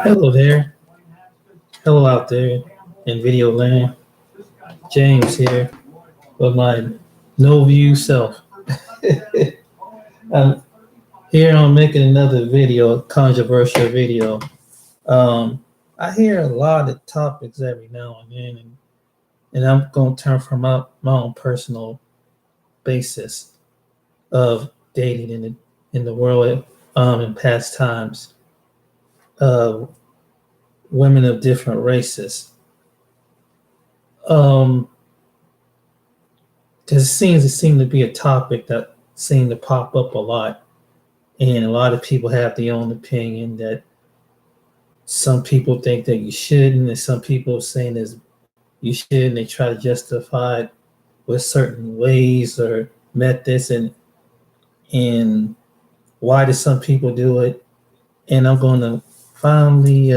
Hello there. Hello out there in video land. James here with my no view self. I'm here on making another video, a controversial video. Um, I hear a lot of topics every now and then, and I'm going to turn from my own personal basis of dating in the world in past times. Uh, Women of different races. Um, because it seemed to be a topic that seemed to pop up a lot, and a lot of people have their own opinion that some people think that you shouldn't, and some people saying that you should, and they try to justify it with certain ways or methods, and why do some people do it? And I'm going to finally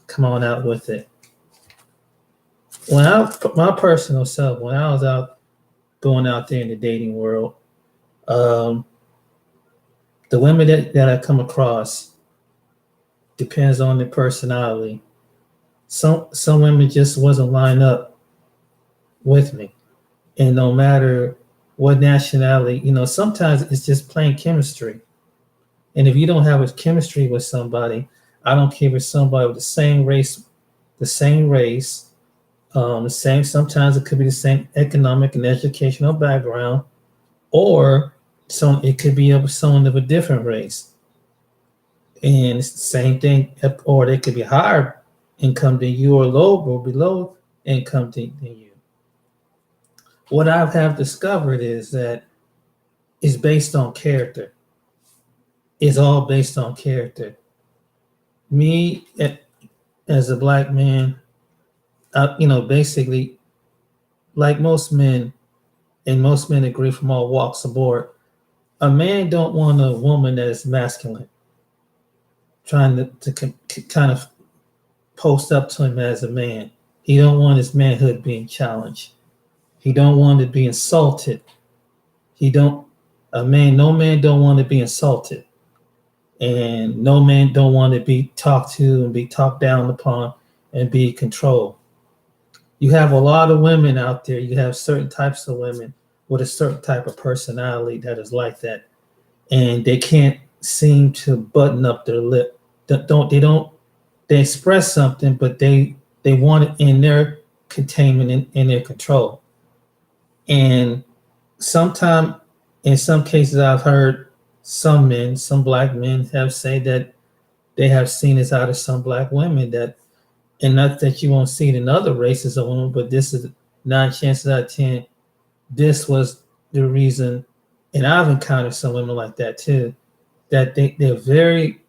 come on out with it. My personal self, when I was going out there in the dating world, um, the women that I come across depends on their personality. Some women just wasn't lined up with me, and no matter what nationality, sometimes it's just plain chemistry. And if you don't have a chemistry with somebody, I don't care if it's somebody with the same race, the same. Sometimes it could be the same economic and educational background, or it could be of someone of a different race, and it's the same thing. Or they could be higher income than you, or low or below income than you. What I have discovered is that it's based on character. It's all based on character. Me, as a black man, basically, like most men, and most men agree from all walks aboard, a man don't want a woman that is masculine, trying to kind of post up to him as a man. He don't want his manhood being challenged. He don't want to be insulted. No man don't want to be insulted. And no man don't want to be talked to and be talked down upon and be controlled. You have a lot of women out there. You have certain types of women with a certain type of personality that is like that, and they can't seem to button up their lip. They express something, but they want it in their containment, in their control. And sometimes, in some cases, I've heard some black men have said that they have seen this out of some black women, and not that you won't see it in other races of women, but this is 9 chances out of 10. This was the reason, and I've encountered some women like that too, that they're very,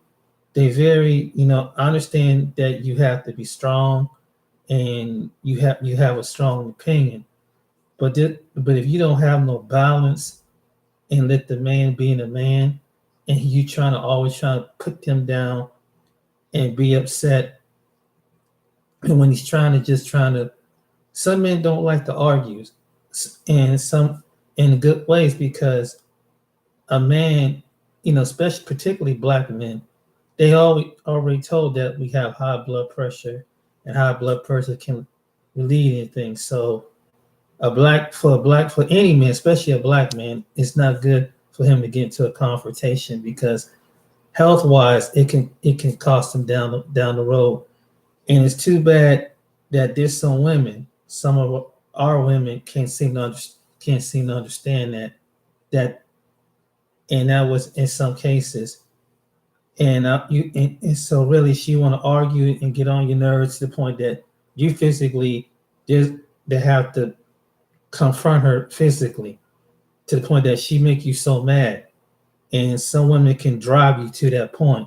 understand that you have to be strong, and you have a strong opinion, but if you don't have no balance and let the man being a man, and you always trying to put them down and be upset, and when he's trying to, some men don't like to argue, and some in good ways, because a man, especially particularly black men, they already told that we have high blood pressure, and high blood pressure can lead in things. So for any man, especially a black man, it's not good for him to get into a confrontation, because health wise it can cost him down the road. And it's too bad that there's some of our women can't seem to understand that, and that was in some cases. And so really, she want to argue and get on your nerves to the point that you physically, they have to confront her physically, to the point that she make you so mad. And some women can drive you to that point,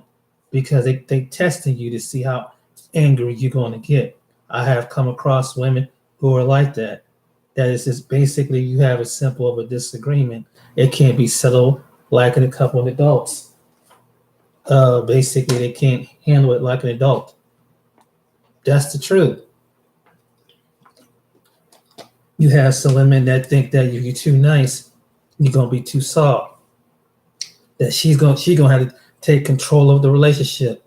because they testing you to see how angry you're going to get. I have come across women who are like that. That is just basically, you have a simple of a disagreement. It can't be settled like in a couple of adults. Basically, they can't handle it like an adult. That's the truth. You have some women that think that if you're too nice, you're gonna be too soft. that she gonna have to take control of the relationship,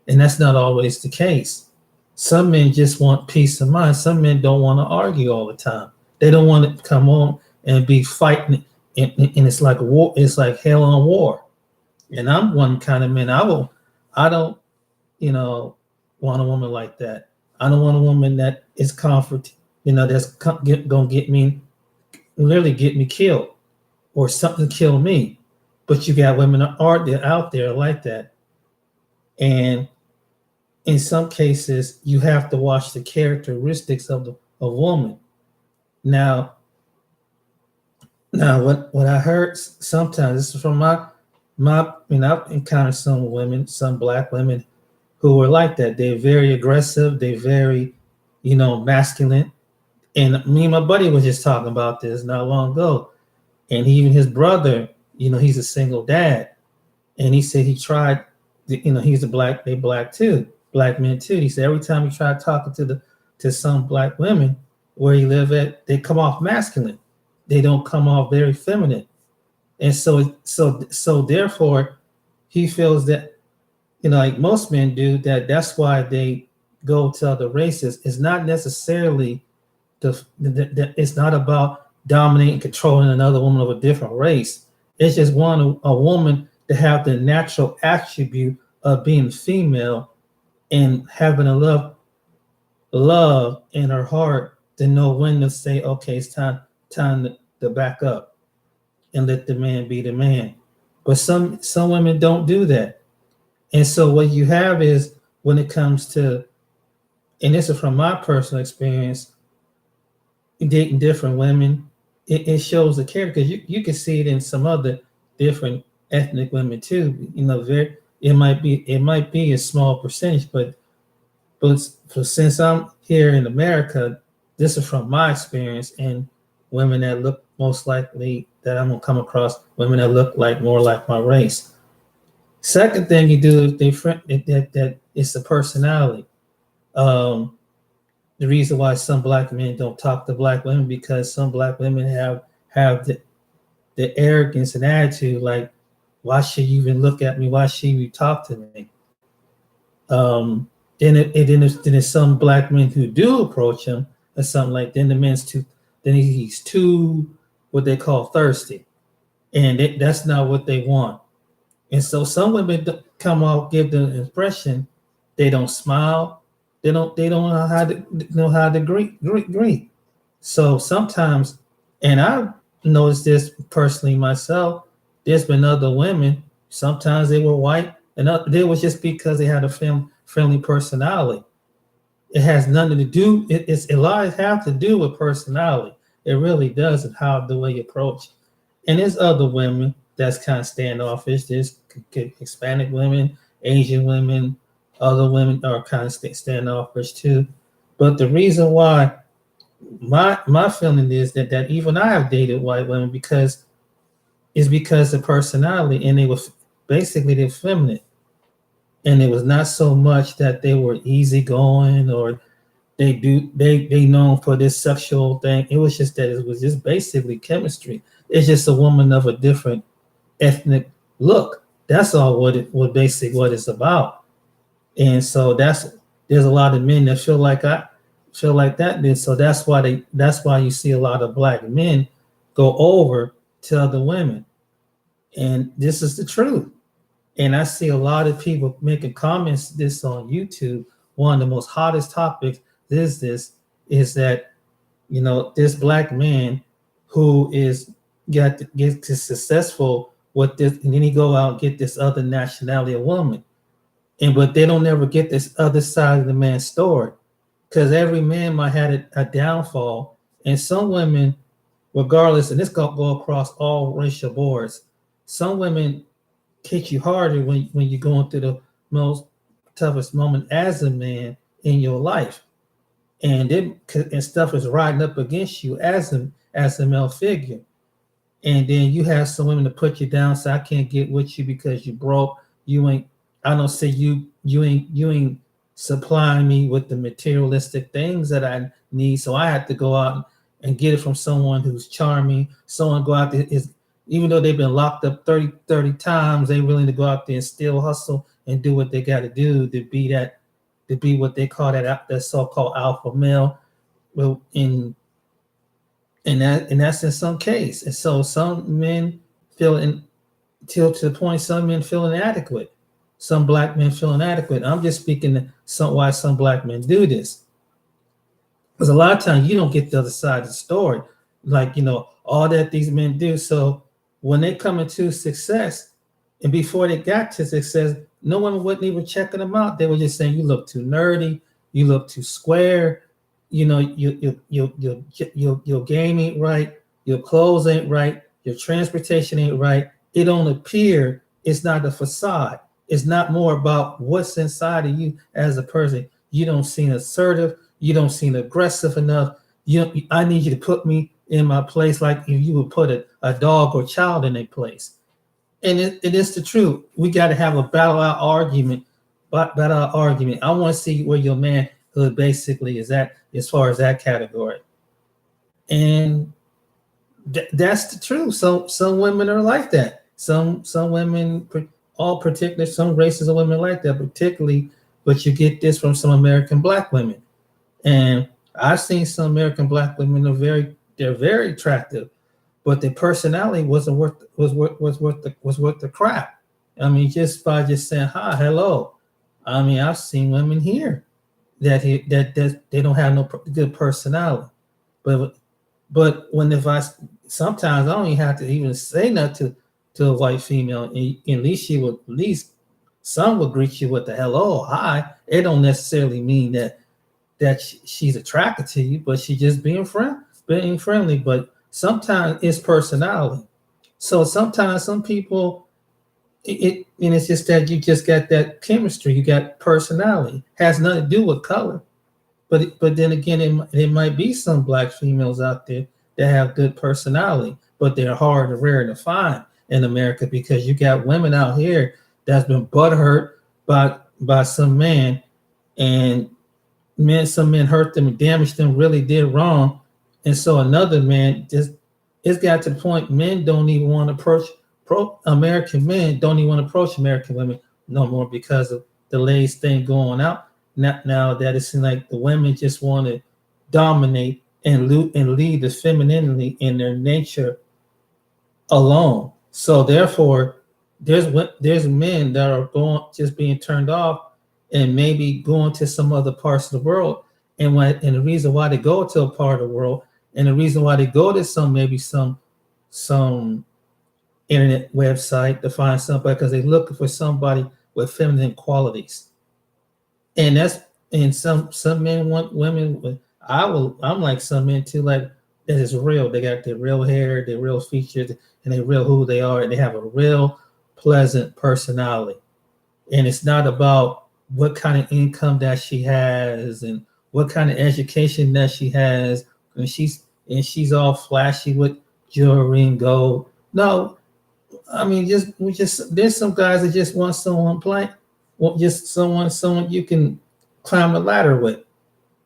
and that's not always the case. Some men just want peace of mind. Some men don't want to argue all the time. They don't want to come on and be fighting, and it's like war. It's like hell on war. And I'm one kind of man. I don't, you know, want a woman like that. I don't want a woman that is comfort, that's gonna get me, literally get me killed or something kill me. But you got women out there like that, and in some cases you have to watch the characteristics of the a woman. Now, what I heard sometimes, this is from I've encountered some women, some black women who are like that. They're very aggressive. They're very, masculine. And me and my buddy was just talking about this not long ago. And even his brother, he's a single dad. And he said he tried, he's they black too, black men too. He said every time he tried talking to some black women where he live at, they come off masculine. They don't come off very feminine. And so therefore he feels that, like most men do, that's why they go to other races. It's not necessarily it's not about dominating, controlling another woman of a different race. It's just want a woman to have the natural attribute of being female and having a love in her heart to know when to say, okay, it's time to back up and let the man be the man. But some women don't do that. And so what you have is, when it comes to, and this is from my personal experience, dating different women, it shows the character, because you can see it in some other different ethnic women too. It might be a small percentage, but since I'm here in America, this is from my experience, and women that look most likely that I'm gonna come across, women that look more like my race. Second thing you do is that it's the personality. The reason why some black men don't talk to black women, because some black women have the arrogance and attitude like, why should you even look at me? Why should you talk to me? Then there's some black men who do approach him or something like. Then the man's he's too what they call thirsty, and that's not what they want. And so some women give the impression they don't smile, they don't know how to greet. So sometimes, and I've noticed this personally myself, there's been other women, sometimes they were white, and they was just because they had a friendly personality. It has nothing to do, a lot have to do with personality. It really does, and how the way you approach. And there's other women that's kind of standoffish. There's Hispanic women, Asian women, other women are kind of standoffish too. But the reason why my feeling is that even I have dated white women because of personality, and they were basically they're feminine, and it was not so much that they were easygoing or they known for this sexual thing. It was just that it was just basically chemistry. It's just a woman of a different ethnic look. That's all what it's about. And so there's a lot of men that feel like that. And so that's why you see a lot of black men go over to other women. And this is the truth. And I see a lot of people making comments this on YouTube. One of the most hottest topics is that, this black man who gets successful with this, and then he go out and get this other nationality of woman. But they don't ever get this other side of the man's story, because every man might have a downfall. And some women, regardless, and this go across all racial boards, some women hit you harder when you're going through the most toughest moment as a man in your life, and stuff is riding up against you as a male figure. And then you have some women to put you down, say, I can't get with you because you broke. You ain't, I don't say you ain't supplying me with the materialistic things that I need. So I have to go out and get it from someone who's charming. Someone go out there Even though they've been locked up 30 times, they willing to go out there and still hustle and do what they got to do to be that, to be what they call that so-called alpha male. Well, and that's in some case. And so some men feel till to the point some men feel inadequate. Some black men feel inadequate. I'm just speaking to why some black men do this. Because a lot of times you don't get the other side of the story, like all that these men do. So when they come into success, and before they got to success, no one wasn't even checking them out. They were just saying, "You look too nerdy. You look too square. Your game ain't right. Your clothes ain't right. Your transportation ain't right. It don't appear. It's not a facade. It's not more about what's inside of you as a person. You don't seem assertive. You don't seem aggressive enough. I need you to put me in my place like you would put a dog or child in a place." And it is the truth. We got to have a battle out argument. I want to see where your manhood basically is at as far as that category. And that's the truth. So some women are like that. Some women, all particular, some races of women like that, particularly. But you get this from some American black women. And I've seen some American black women they're very attractive, but their personality wasn't worth the crap. I mean, just by just saying hi, hello. I mean, I've seen women here that they don't have no good personality, but when if I sometimes I don't even have to even say nothing to a white female, and at least she would at least some will greet you with a hello, hi. It don't necessarily mean that she's attracted to you, but she's just being friendly. But sometimes it's personality. So sometimes some people, and it's just that you just got that chemistry, you got personality. Has nothing to do with color. But then again, it might be some black females out there that have good personality, but they're hard and rare to find in America because you got women out here that's been butthurt by some man, and some men hurt them and damaged them, really did wrong. And so another man just, it's got to the point men don't even want to approach American men don't even want to approach American women no more because of the latest thing going out. Now that it seems like the women just want to dominate and lead the femininity in their nature alone. So therefore, there's men that are just being turned off and maybe going to some other parts of the world. And the reason why they go to a part of the world, and the reason why they go to some internet website to find somebody, because they're looking for somebody with feminine qualities. And some men want women with, I'm like some men too, like that is real. They got their real hair, their real features, and they real who they are, and they have a real pleasant personality. And it's not about what kind of income that she has and what kind of education that she has, and she's all flashy with jewelry and gold. No, I mean, there's some guys that just want someone just someone you can climb the ladder with.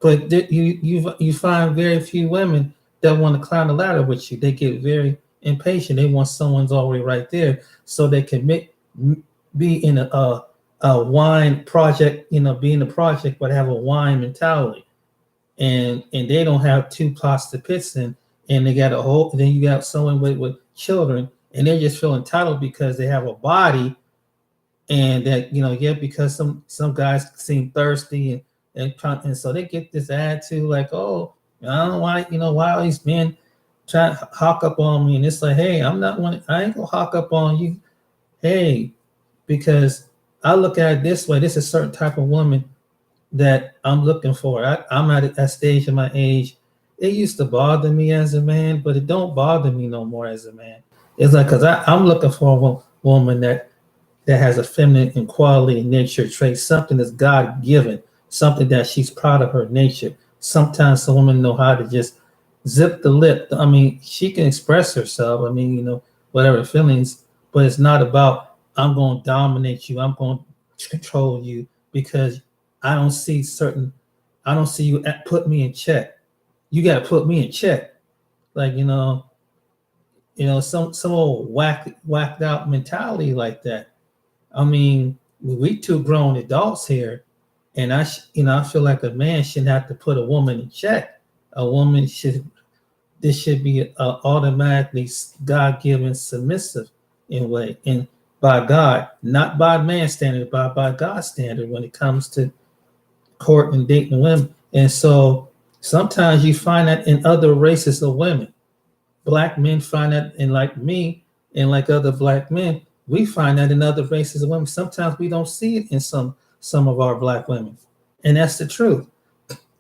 But you find very few women that want to climb the ladder with you. They get very impatient. They want someone's already right there, so they can be in a wine project, be in a project, but have a wine mentality, and they don't have two pots to piss in, and they got a whole. Then you got someone with children, and they just feel entitled because they have a body, and that because some guys seem thirsty and so they get this attitude like, oh, I don't know why all these men try to hawk up on me, and it's like, hey, I ain't gonna hawk up on you, hey, because I look at it this way. This is a certain type of woman that I'm looking for. I'm at that stage of my age. It used to bother me as a man, but it don't bother me no more as a man. It's like, because I'm looking for a woman that has a feminine and quality nature trait, something that's God given, something that she's proud of her nature. Sometimes some women know how to just zip the lip. I mean, she can express herself. I mean, whatever feelings, but it's not about I'm going to dominate you. I'm going to control you because I don't see you put me in check. You got to put me in check. Like, some old whacked out mentality like that. I mean, we two grown adults here, and I feel like a man shouldn't have to put a woman in check. A woman should this should be automatically God given submissive in a way, and by God, not by man standard, but by God's standard when it comes to court and dating women. And so sometimes you find that in other races of women. Black men find that in like me and like other black men, we find that in other races of women. Sometimes we don't see it in some of our black women. And that's the truth.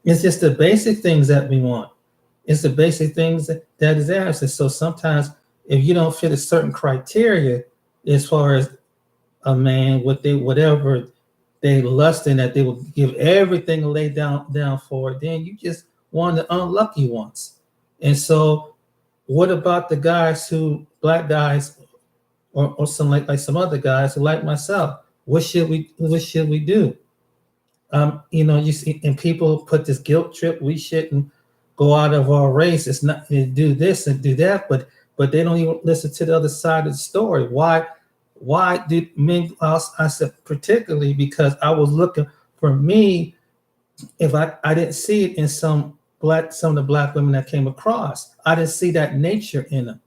It's just the basic things that we want. It's the basic things that is absent. So sometimes if you don't fit a certain criteria as far as a man, whatever they lust in, that they will give everything and lay down for it, then you just one of the unlucky ones. And so what about the black guys or some like some other guys who like myself? What should we do? You see, and people put this guilt trip. We shouldn't go out of our race. It's not to do this and do that, but they don't even listen to the other side of the story. Why did men? I said particularly because I was looking for me. If I didn't see it in some of the black women that came across, I didn't see that nature in them,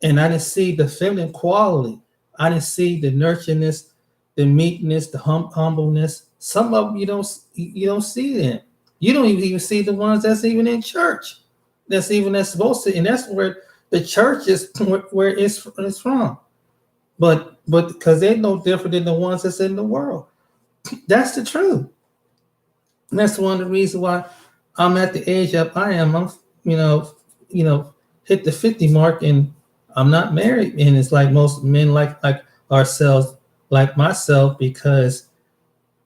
and I didn't see the feminine quality. I didn't see the nurtureness, the meekness, the humbleness. Some of them you don't see them. You don't even see the ones that's even in church. That's supposed to, and that's where the church is where it's from. But because they're no different than the ones that's in the world. That's the truth. And that's one of the reasons why I'm at the age that I am. I'm hit the 50 mark and I'm not married. And it's like most men like ourselves, like myself, because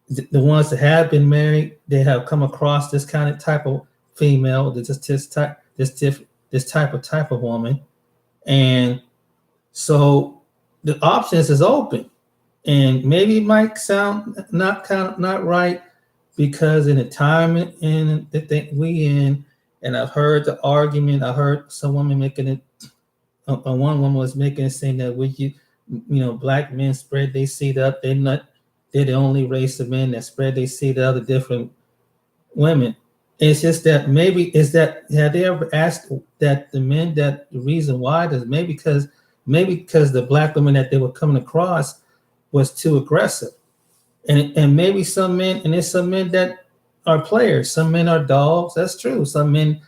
the ones that have been married, they have come across this kind of type of female, this type of woman. And so the options is open. And maybe it might sound not right because in the time in that we in, and I've heard the argument, I heard some woman making it, one woman was making it saying that black men spread their seed up, they're the only race of men that spread their seed to other different women. It's just that have they ever asked that the men that the reason why does maybe because the black women that they were coming across was too aggressive. And maybe some men, and there's some men that are players, some men are dogs, that's true. Some men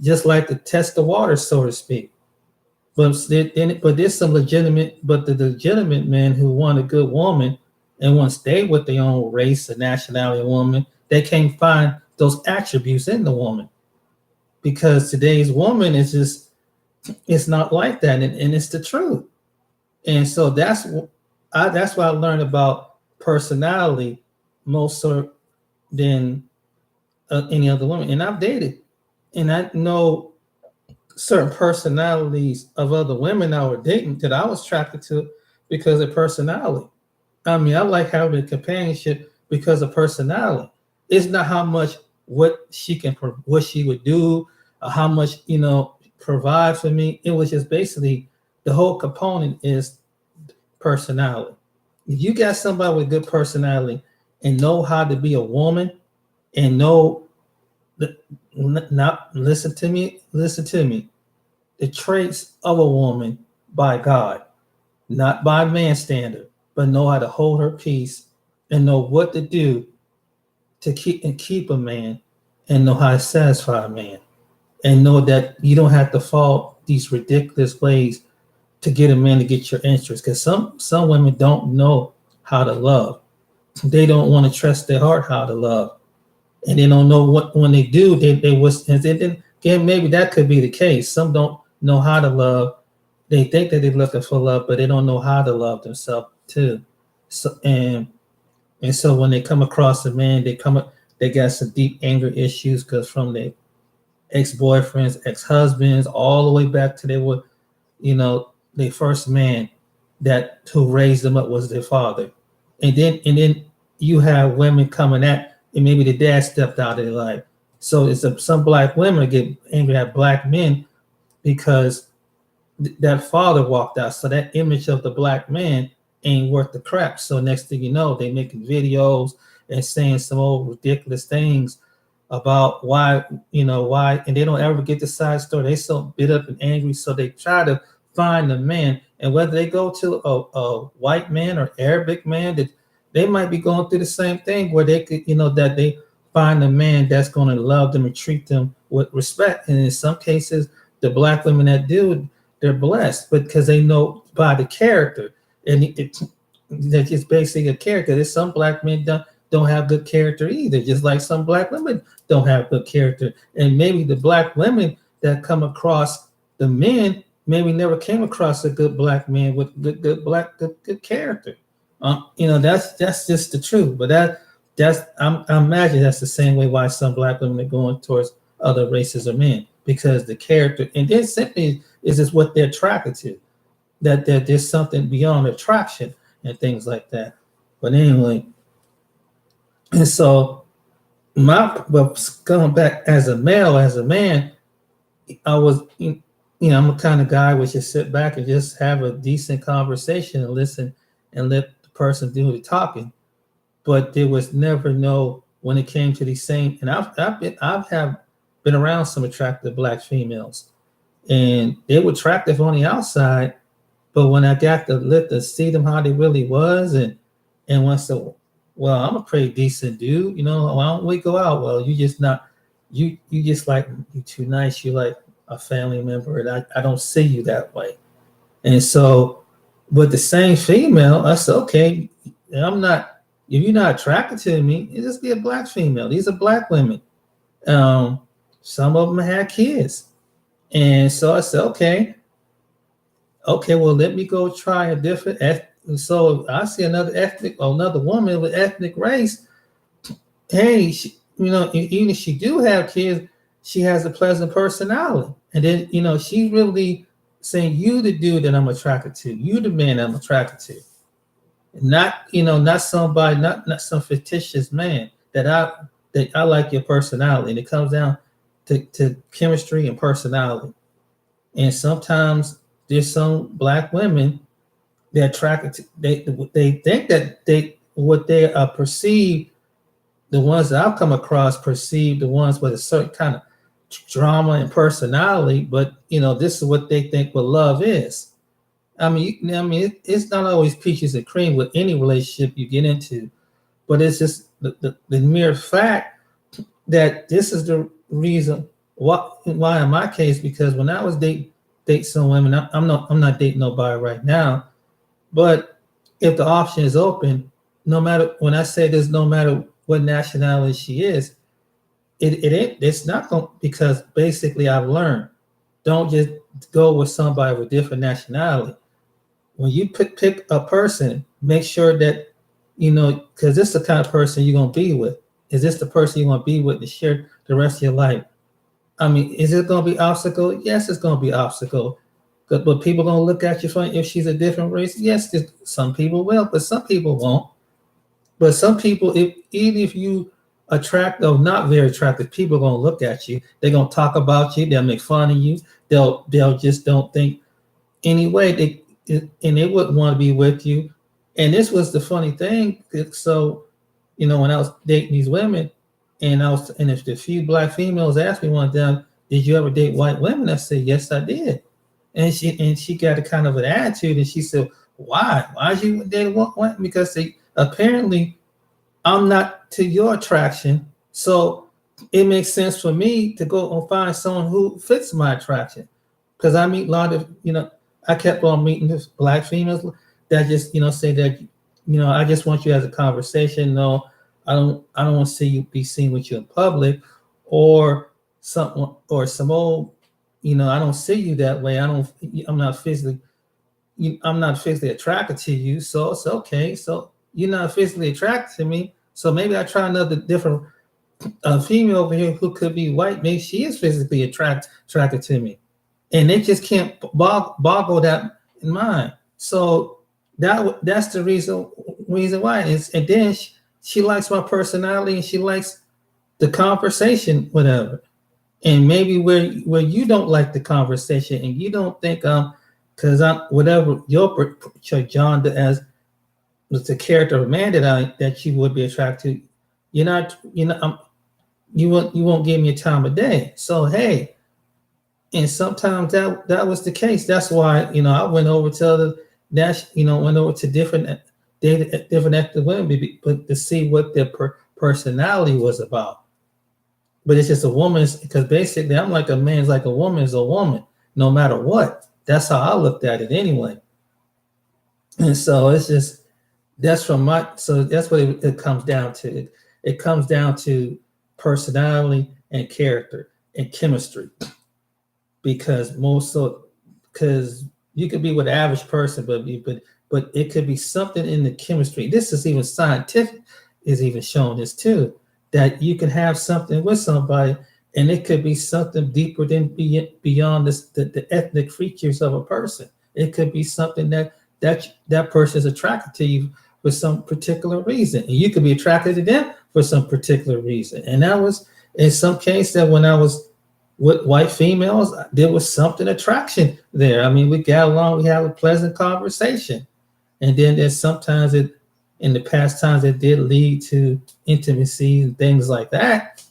just like to test the water, so to speak. But there's some legitimate men who want a good woman and want to stay with their own race or nationality of woman, they can't find those attributes in the woman. Because today's woman it's not like that, and it's the truth. And so that's what I learned about personality most so than any other woman. And I've dated, and I know certain personalities of other women I were dating that I was attracted to because of personality. I mean, I like having a companionship because of personality. It's not how much what she would do, or how much provide for me. It was just basically the whole component is personality. If you got somebody with good personality and know how to be a woman and know listen to me, the traits of a woman by God, not by man's standard, but know how to hold her peace and know what to do to keep a man and know how to satisfy a man and know that you don't have to fall these ridiculous ways to get a man to get your interest. Because some women don't know how to love. They don't want to trust their heart how to love. And they don't know what, when they do, again, maybe that could be the case. Some don't know how to love. They think that they're looking for love, but they don't know how to love themselves too. So and so when they come across a man, they got some deep anger issues because from their ex-boyfriends, ex-husbands, all the way back to their first man who raised them up was their father. And then you have women coming at, and maybe the dad stepped out of their life. So some black women get angry at black men because that father walked out. So that image of the black man ain't worth the crap. So next thing you know, they making videos and saying some old ridiculous things about why, why, and they don't ever get the side story. They so bit up and angry, so they try to find the man. And whether they go to a white man or Arabic man, that they might be going through the same thing where they could, that they find a man that's going to love them and treat them with respect. And in some cases, the black women that do, they're blessed because they know by the character, and that's just basically a character. There's some black men don't have good character either, just like some black women don't have good character. And maybe the black women that come across the men maybe never came across a good black man with good character. That's just the truth. But I imagine that's the same way why some black women are going towards other races of men, because the character, and then simply is just what they're attracted to, that there's something beyond attraction and things like that. But anyway, and so going back as a male, as a man, I was, I'm a kind of guy which just sit back and just have a decent conversation and listen and let the person do the talking. But there was never when it came to these same, and I've been around some attractive black females, and they were attractive on the outside, but when I got to see them how they really was, and when I said, well, I'm a pretty decent dude, why don't we go out? Well, you just not, you just like, you too nice, you like a family member, and I don't see you that way. And so with the same female, I said, okay, if you're not attracted to me, it just be a black female. These are black women. Some of them had kids. And so I said, okay, well, let me go try a different so I see another woman with ethnic race. Hey, even if she do have kids, she has a pleasant personality. And then, she's really saying, you the dude that I'm attracted to, you the man I'm attracted to. Not somebody, not some fictitious man that I like your personality. And it comes down to chemistry and personality. And sometimes there's some black women they're attracted to, they think that what they perceive, the ones that I've come across perceive the ones with a certain kind of drama and personality, but this is what they think what love is. I mean, it's not always peaches and cream with any relationship you get into, but it's just the mere fact that this is the reason why in my case, because when I was date some women, I'm not dating nobody right now, but if the option is open, no matter, when I say this, no matter what nationality she is, it's not going, because basically I've learned, don't just go with somebody with different nationality. When you pick a person, make sure that, because this is the kind of person you're going to be with. Is this the person you're going to be with to share the rest of your life? I mean, is it going to be obstacle? Yes, it's going to be obstacle. But people going to look at you funny if she's a different race? Yes, some people will, but some people won't. But some people, even if you attract or not very attractive, people are going to look at you. They're going to talk about you. They'll make fun of you. They'll just don't think anyway. And they wouldn't want to be with you. And this was the funny thing. So, when I was dating these women, and if the few black females asked me one time, did you ever date white women? I said, yes, I did. And she got a kind of an attitude, and she said, why? Why did you date white? Because apparently I'm not to your attraction. So it makes sense for me to go and find someone who fits my attraction. Because I meet a lot of, I kept on meeting black females that just, say that, I just want you as a conversation. No, I don't want to see you be seen with you in public, or some old, I don't see you that way. I'm not physically attracted to you. So it's okay. So you're not physically attracted to me. So maybe I try another different female over here who could be white. Maybe she is physically attracted to me. And they just can't boggle that in mind. So that's the reason why. And then she likes my personality, and she likes the conversation, whatever. And maybe where you don't like the conversation, and you don't think because I'm whatever your John as was the character of a man that you would be attracted to. You're not you won't give me a time of day. So hey, and sometimes that was the case. That's why I went over to other went over to different active women, but to see what their personality was about. But it's just a woman's, because basically I'm like a man's like a woman's a woman, no matter what. That's how I looked at it anyway. And so it's just that's what it comes down to. It comes down to personality and character and chemistry, because because you could be with an average person, but it could be something in the chemistry. This is even scientific, is even showing this too, that you can have something with somebody, and it could be something deeper than beyond the ethnic features of a person. It could be something that person is attracted to you for some particular reason, and you could be attracted to them for some particular reason. And that was in some case that when I was with white females, there was something attraction there. I mean, we got along, we had a pleasant conversation, and then there's sometimes in the past times it did lead to intimacy and things like that.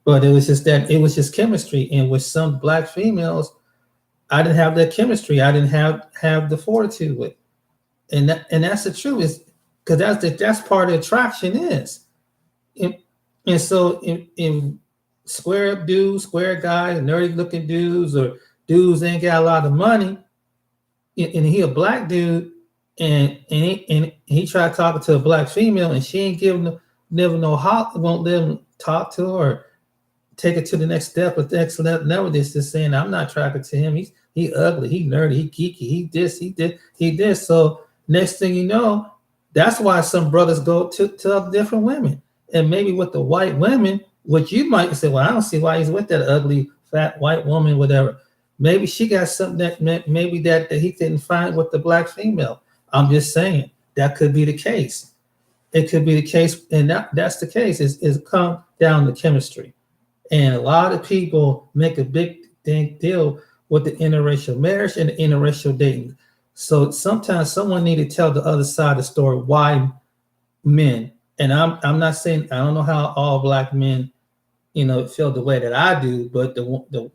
But it was just chemistry. And with some black females, I didn't have that chemistry. I didn't have the fortitude with. And that's the truth, is because that's part of attraction is. And so in square up dudes, square guys, nerdy looking dudes, or dudes ain't got a lot of money, and he a black dude, and he tried talking to a black female, and she ain't giving never know how, won't let him talk to her or take it to the next step, or the next level. Never this, just saying I'm not attracted to him. He ugly, he nerdy, he geeky, he this, he this. So next thing you know, that's why some brothers go to different women, and maybe with the white women, which you might say, well, I don't see why he's with that ugly fat white woman, whatever. Maybe she got something that he didn't find with the black female. I'm just saying that could be the case. It could be the case, and that's the case. Is come down to chemistry, and a lot of people make a big deal with the interracial marriage and the interracial dating. So sometimes someone need to tell the other side of the story why men. And I'm not saying I don't know how all black men, feel the way that I do, but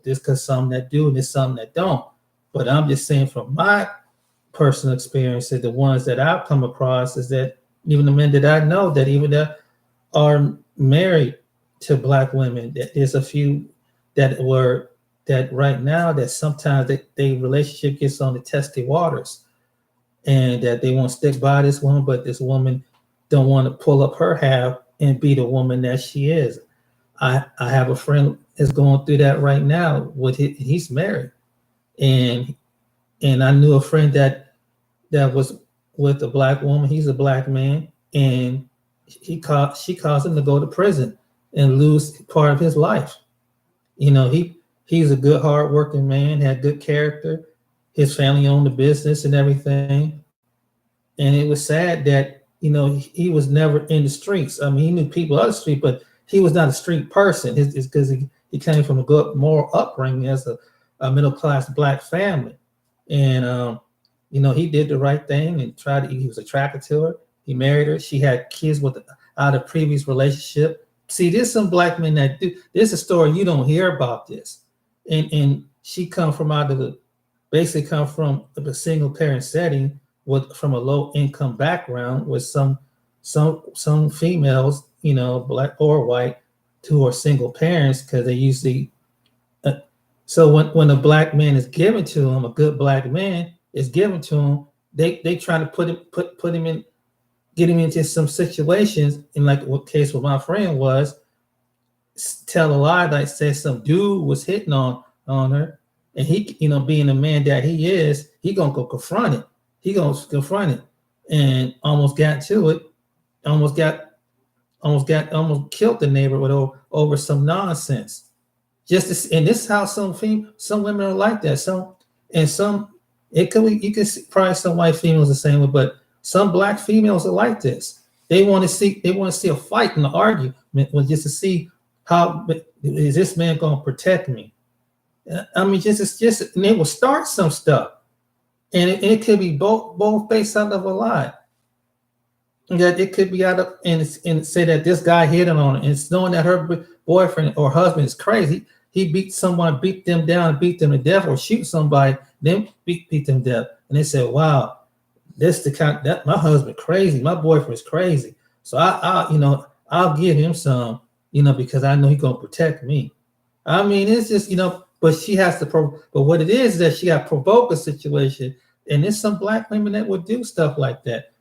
there's because some that do and there's some that don't. But I'm just saying from my personal experience, that the ones that I've come across is that even the men that I know that even that are married to black women, that there's a few that right now that sometimes they relationship gets on the testy waters, and that they won't stick by this woman, but this woman don't want to pull up her half and be the woman that she is. I have a friend is going through that right now. He's married, and I knew a friend that was with a black woman. He's a black man, and she caused him to go to prison and lose part of his life. He's a good, hardworking man, had good character. His family owned the business and everything. And it was sad that, he was never in the streets. I mean, he knew people on the street, but he was not a street person. It's because he came from a good moral upbringing as a middle-class black family. And, he did the right thing and he was attracted to her. He married her. She had kids out of previous relationship. See, there's some black men that do. There's a story you don't hear about this. And she come from basically come from a single parent setting from a low income background with some females, black or white, who are single parents, because they usually. So when a black man is given to him, a good black man is given to him, they try to put him in, get him into some situations. And like what case with my friend was, tell a lie, like say some dude was hitting on her, and he, being the man that he is, he gonna go confront it. He gonna confront it, and almost got to it, almost killed the neighbor over some nonsense. And this is how some women are like that. You can see probably some white females the same way, but some black females are like this. They want to see a fight and an argument, just to see how is this man going to protect me. I mean, just and they will start some stuff, it could be both based out of a lie. That it could be out of and say that this guy hit on her, and it's knowing that her boyfriend or husband is crazy. He beat someone, beat them down, beat them to death, or shoot somebody, then beat them to death. And they say, "Wow, this the kind that my husband crazy, my boyfriend's crazy. So I'll give him some, because I know he's gonna protect me." I mean, it's just but she has to. But what it is that she got to provoke a situation, and there's some black women that would do stuff like that.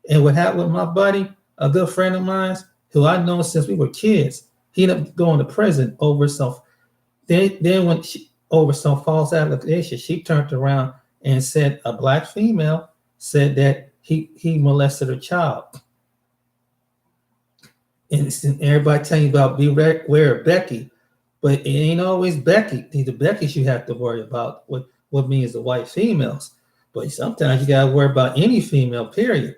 And what happened with my buddy, a good friend of mine, who I know since we were kids, he ended up going to prison over some. Then when she over some false allegation, she turned around and said a black female said that he molested her child. And everybody telling you about beware of Becky, but it ain't always Becky. The Beckys you have to worry about what means the white females. But sometimes you gotta worry about any female, period.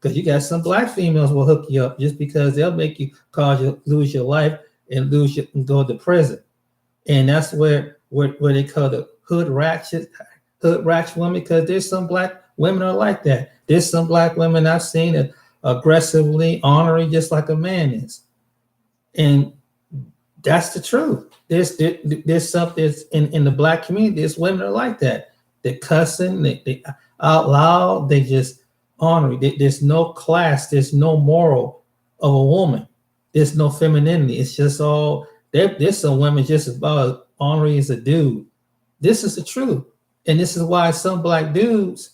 Because you got some black females will hook you up just because they'll make you cause you lose your life and go to prison. And that's where they call the hood ratchet women, because there's some black women are like that. There's some black women I've seen that aggressively honoring just like a man is. And that's the truth. There's something in the black community, there's women are like that. They're cussing, they out loud, they just honoring. There's no class, there's no moral of a woman. There's no femininity. It's just all there's some women just about honoring as a dude. This is the truth. And this is why some black dudes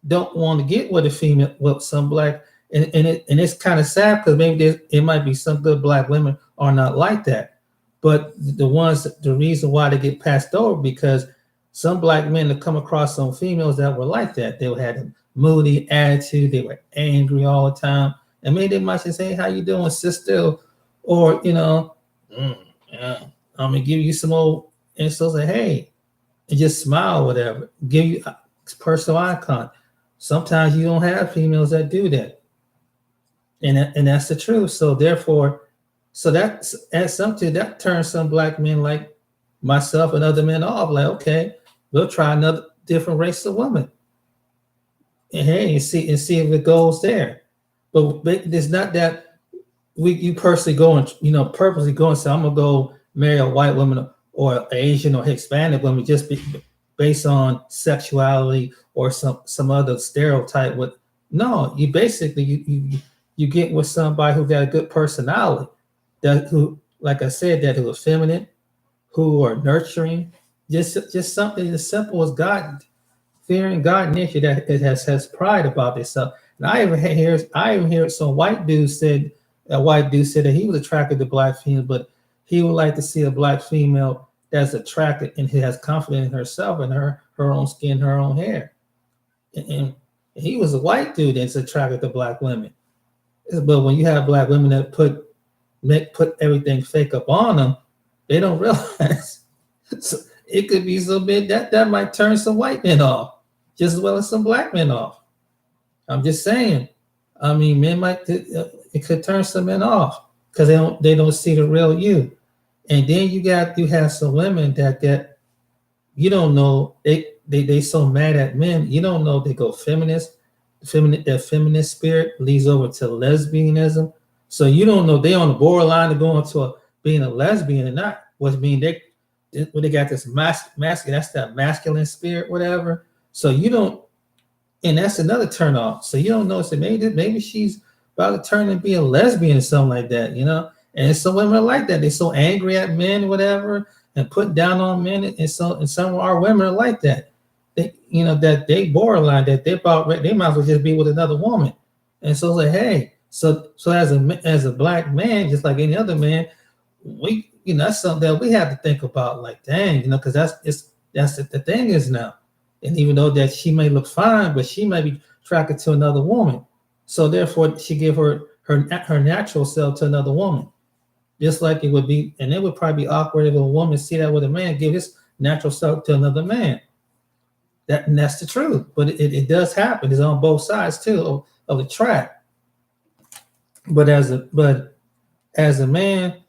don't want to get with a female, with some black, and it's kind of sad because maybe it might be some good black women are not like that. But the reason why they get passed over because some black men have come across some females that were like that. They had a moody attitude. They were angry all the time. And maybe they might just say, "Hey, how you doing, sister?" Or, yeah, I'm going to give you some old insults. Say, "Hey," and just smile, whatever. Give you personal eye contact. Sometimes you don't have females that do that. And that's the truth. So therefore, that adds something that turns some black men like myself and other men off. Like, okay, we'll try another different race of woman, and hey, and see if it goes there. But it's not that you personally go and purposely go and say I'm gonna go marry a white woman or Asian or Hispanic woman just based on sexuality or some other stereotype. With no, you basically you get with somebody who got a good personality, who, like I said, that who are feminine, who are nurturing, just something as simple as God fearing God nature that it has pride about itself. And I even hear some white dude said that he was attracted to black females, but he would like to see a black female that's attracted and who has confidence in herself and her own skin, her own hair. And he was a white dude that's attracted to black women. But when you have black women that put everything fake up on them, they don't realize. So it could be so big that might turn some white men off, just as well as some black men off. I'm just saying. I mean, men it could turn some men off because they don't see the real you. And then you have some women that you don't know they so mad at men. You don't know they go feminist. Their feminist spirit leads over to lesbianism. So you don't know they on the borderline of going to being a lesbian or not. Which means they got this masculine, that's that masculine spirit, whatever. So you don't, and that's another turn off. So you don't know, so maybe she's about to turn and be a lesbian or something like that, And some women are like that. They're so angry at men, whatever, and put down on men. And some of our women are like that. That they borderline, that they might as well just be with another woman. And so it's like, hey, so as a black man, just like any other man, that's something that we have to think about. Like, dang, because that's the thing is now. And even though that she may look fine, but she may be attracted to another woman. So therefore, she give her natural self to another woman. Just like it would be, and it would probably be awkward if a woman see that with a man give his natural self to another man. And that's the truth. But it does happen. It's on both sides too of the track. But as a man,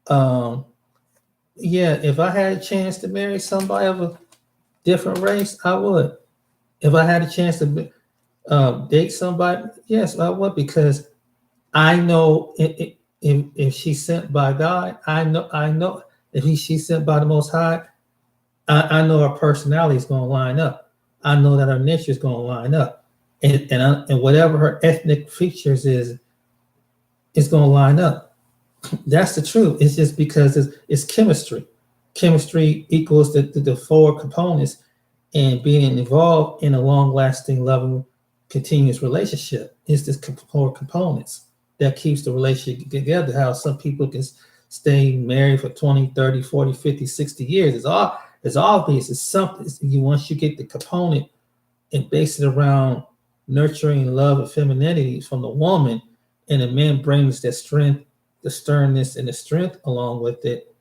yeah, if I had a chance to marry somebody of a different race, I would. If I had a chance to date somebody, yes, I would, because I know if she's sent by God, I know if she's sent by the Most High, I know her personality is going to line up. I know that her nature is going to line up, and whatever her ethnic features is going to line up. That's the truth. It's just because it's chemistry. Chemistry equals the four components, and being involved in a long-lasting, loving, continuous relationship is the four components that keeps the relationship together. How some people can stay married for 20, 30, 40, 50, 60 years. It's obvious. It's something. Once you get the component and base it around nurturing love and femininity from the woman, and the man brings that strength, the sternness, and the strength along with it,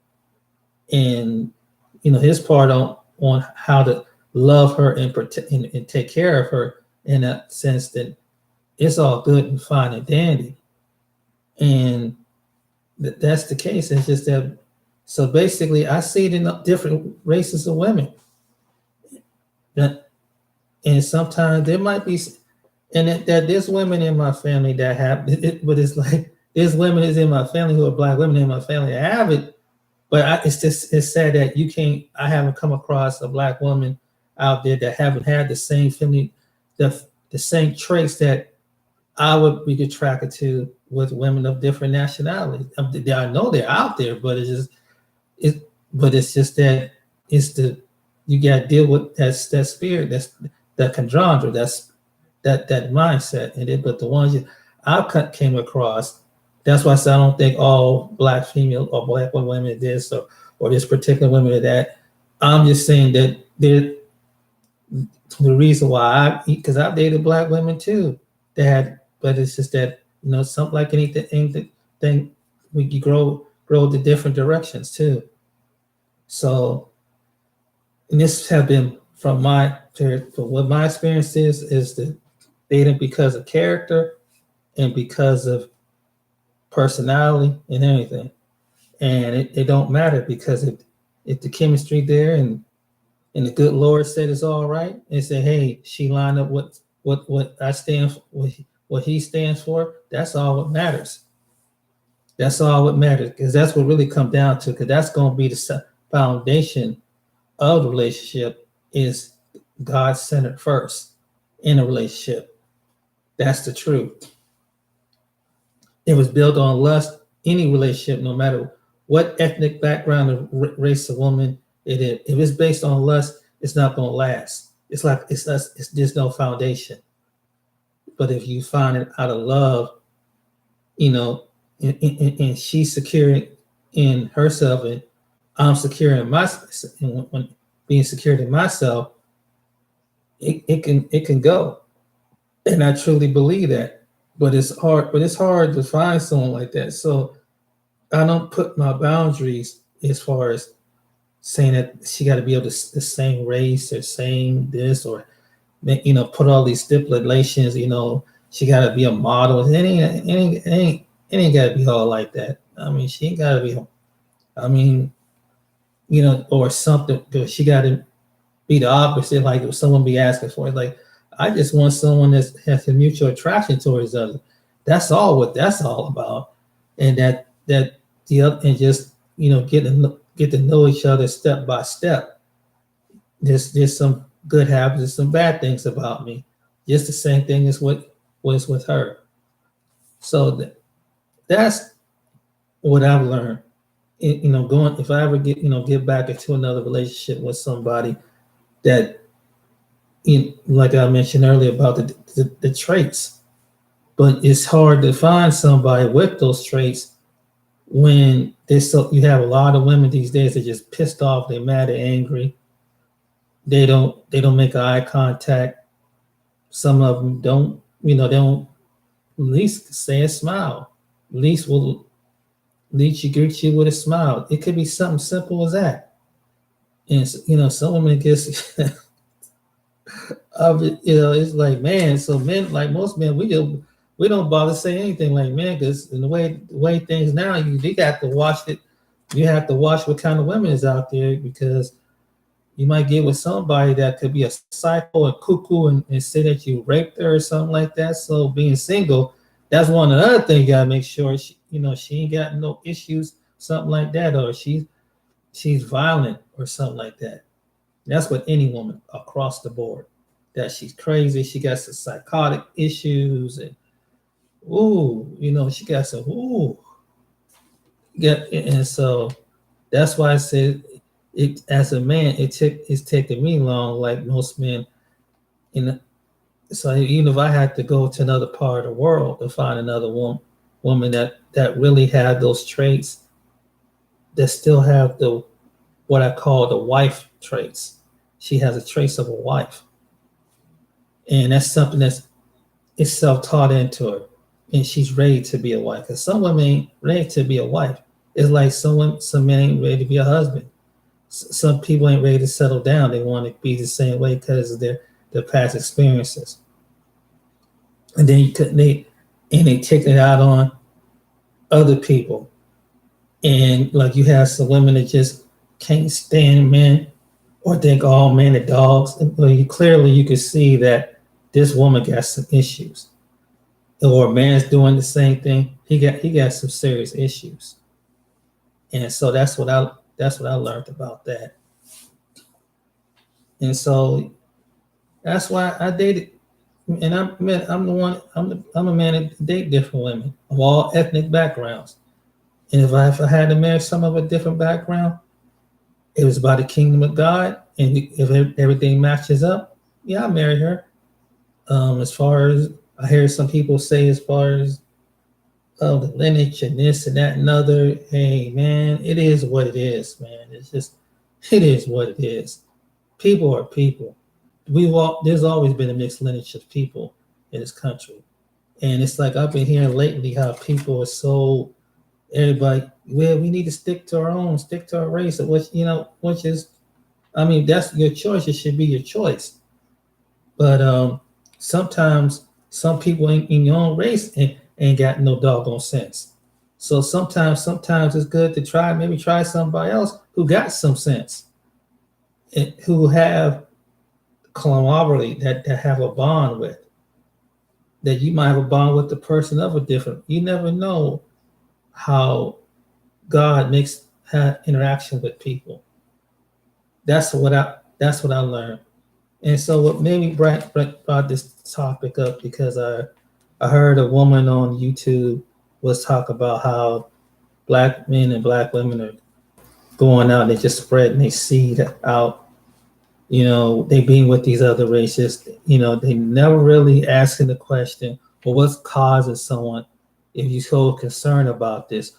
and his part on how to love her and protect and take care of her in that sense, that it's all good and fine and dandy. And that's the case. It's just that. So basically, I see it in different races of women. That, and sometimes there might be, and that there's women in my family that have it, but it's like there's women is in my family who are black women in my family that have it. But it's sad that you can't. I haven't come across a black woman out there that haven't had the same family, the same traits that I would be attracted to with women of different nationalities. I know they're out there, but it's just that it's the you got to deal with that spirit, that conundrum, that mindset, but the ones I came across. That's why I said I don't think all black female or black women are this, or this particular women are that. I'm just saying that the reason why because I've dated black women too. But it's just that something like anything we grow the different directions too. So, and this have been from what my experience is that dating because of character and because of personality and everything, and it don't matter, because if the chemistry there and the good Lord said it's all right, and say, hey, she lined up what I stand for, what he stands for. That's all what matters. That's all what matters, because that's what really come down to, because that's going to be the foundation of the relationship, is God centered first in a relationship. That's the truth. It was built on lust. Any relationship, no matter what ethnic background or race of woman it is, if it's based on lust, it's not going to last. It's like it's there's no foundation. But if you find it out of love, and she's secure in herself, and I'm secure in myself, and when being secure in myself, it can go. And I truly believe that. But it's hard to find someone like that. So I don't put my boundaries as far as saying that she got to be of the same race or same this, or put all these stipulations. She got to be a model. It ain't got to be all like that. I mean, she ain't got to be. I mean, or something. She got to be the opposite. Like if someone be asking for it, like I just want someone that has a mutual attraction towards others. That's all what that's all about, and that the other, and just get to know each other step by step. There's some good habits and some bad things about me. Just the same thing as what was with her. So that's what I've learned. Going, if I ever get back into another relationship with somebody that, like I mentioned earlier about the traits, but it's hard to find somebody with those traits when you have a lot of women these days that just pissed off, they're mad, they're angry, they don't make eye contact. Some of them don't, they don't at least say a smile. At least you greet you with a smile. It could be something simple as that. And some women just of it, it's like, man. So men, like most men, we don't bother saying anything, like, man, because in the way things now, you got to watch it. You have to watch what kind of women is out there, because You might get with somebody that could be a psycho and cuckoo and say that you raped her or something like that. So being single, that's one of the other things you gotta make sure she ain't got no issues, something like that, or she's violent or something like that. That's with any woman across the board. That she's crazy, she got some psychotic issues, and she got some and so that's why I said it as a man, it's taking me long, like most men. In So even if I had to go to another part of the world to find another woman that really had those traits, that still have the what I call the wife traits. She has a trace of a wife, and that's something that's it's self-taught into her, and she's ready to be a wife. Because some women ain't ready to be a wife. It's like some men ain't ready to be a husband. Some people ain't ready to settle down. They want to be the same way because of their past experiences, and then they take it out on other people. And like you have some women that just can't stand men or think all men are dogs. Well, clearly you can see that this woman got some issues, or a man's doing the same thing. He got some serious issues, and so that's what I learned about that. And so that's why I dated, and I'm the one I'm a man that date different women of all ethnic backgrounds. And if I had to marry someone of a different background, it was about the kingdom of God, and if everything matches up, yeah, I'll marry her. As far as I hear some people say, as far as the lineage and this and that and other, hey man, it is what it is, man. It is what it is. People are people. There's always been a mixed lineage of people in this country, and it's like I've been hearing lately how people are so everybody. Well, we need to stick to our race, which is, I mean, that's your choice. It should be your choice. But sometimes some people in your own race ain't got no doggone sense. So sometimes it's good to maybe try somebody else who got some sense, and who have camaraderie that have a bond with. That you might have a bond with the person of a different. You never know how God makes interaction with people. That's what I learned. And so what made me brought this topic up because I heard a woman on YouTube was talk about how black men and black women are going out and they just spreading their seed out. They being with these other races. They never really asking the question, well, what's causing someone, if you're so concerned about this,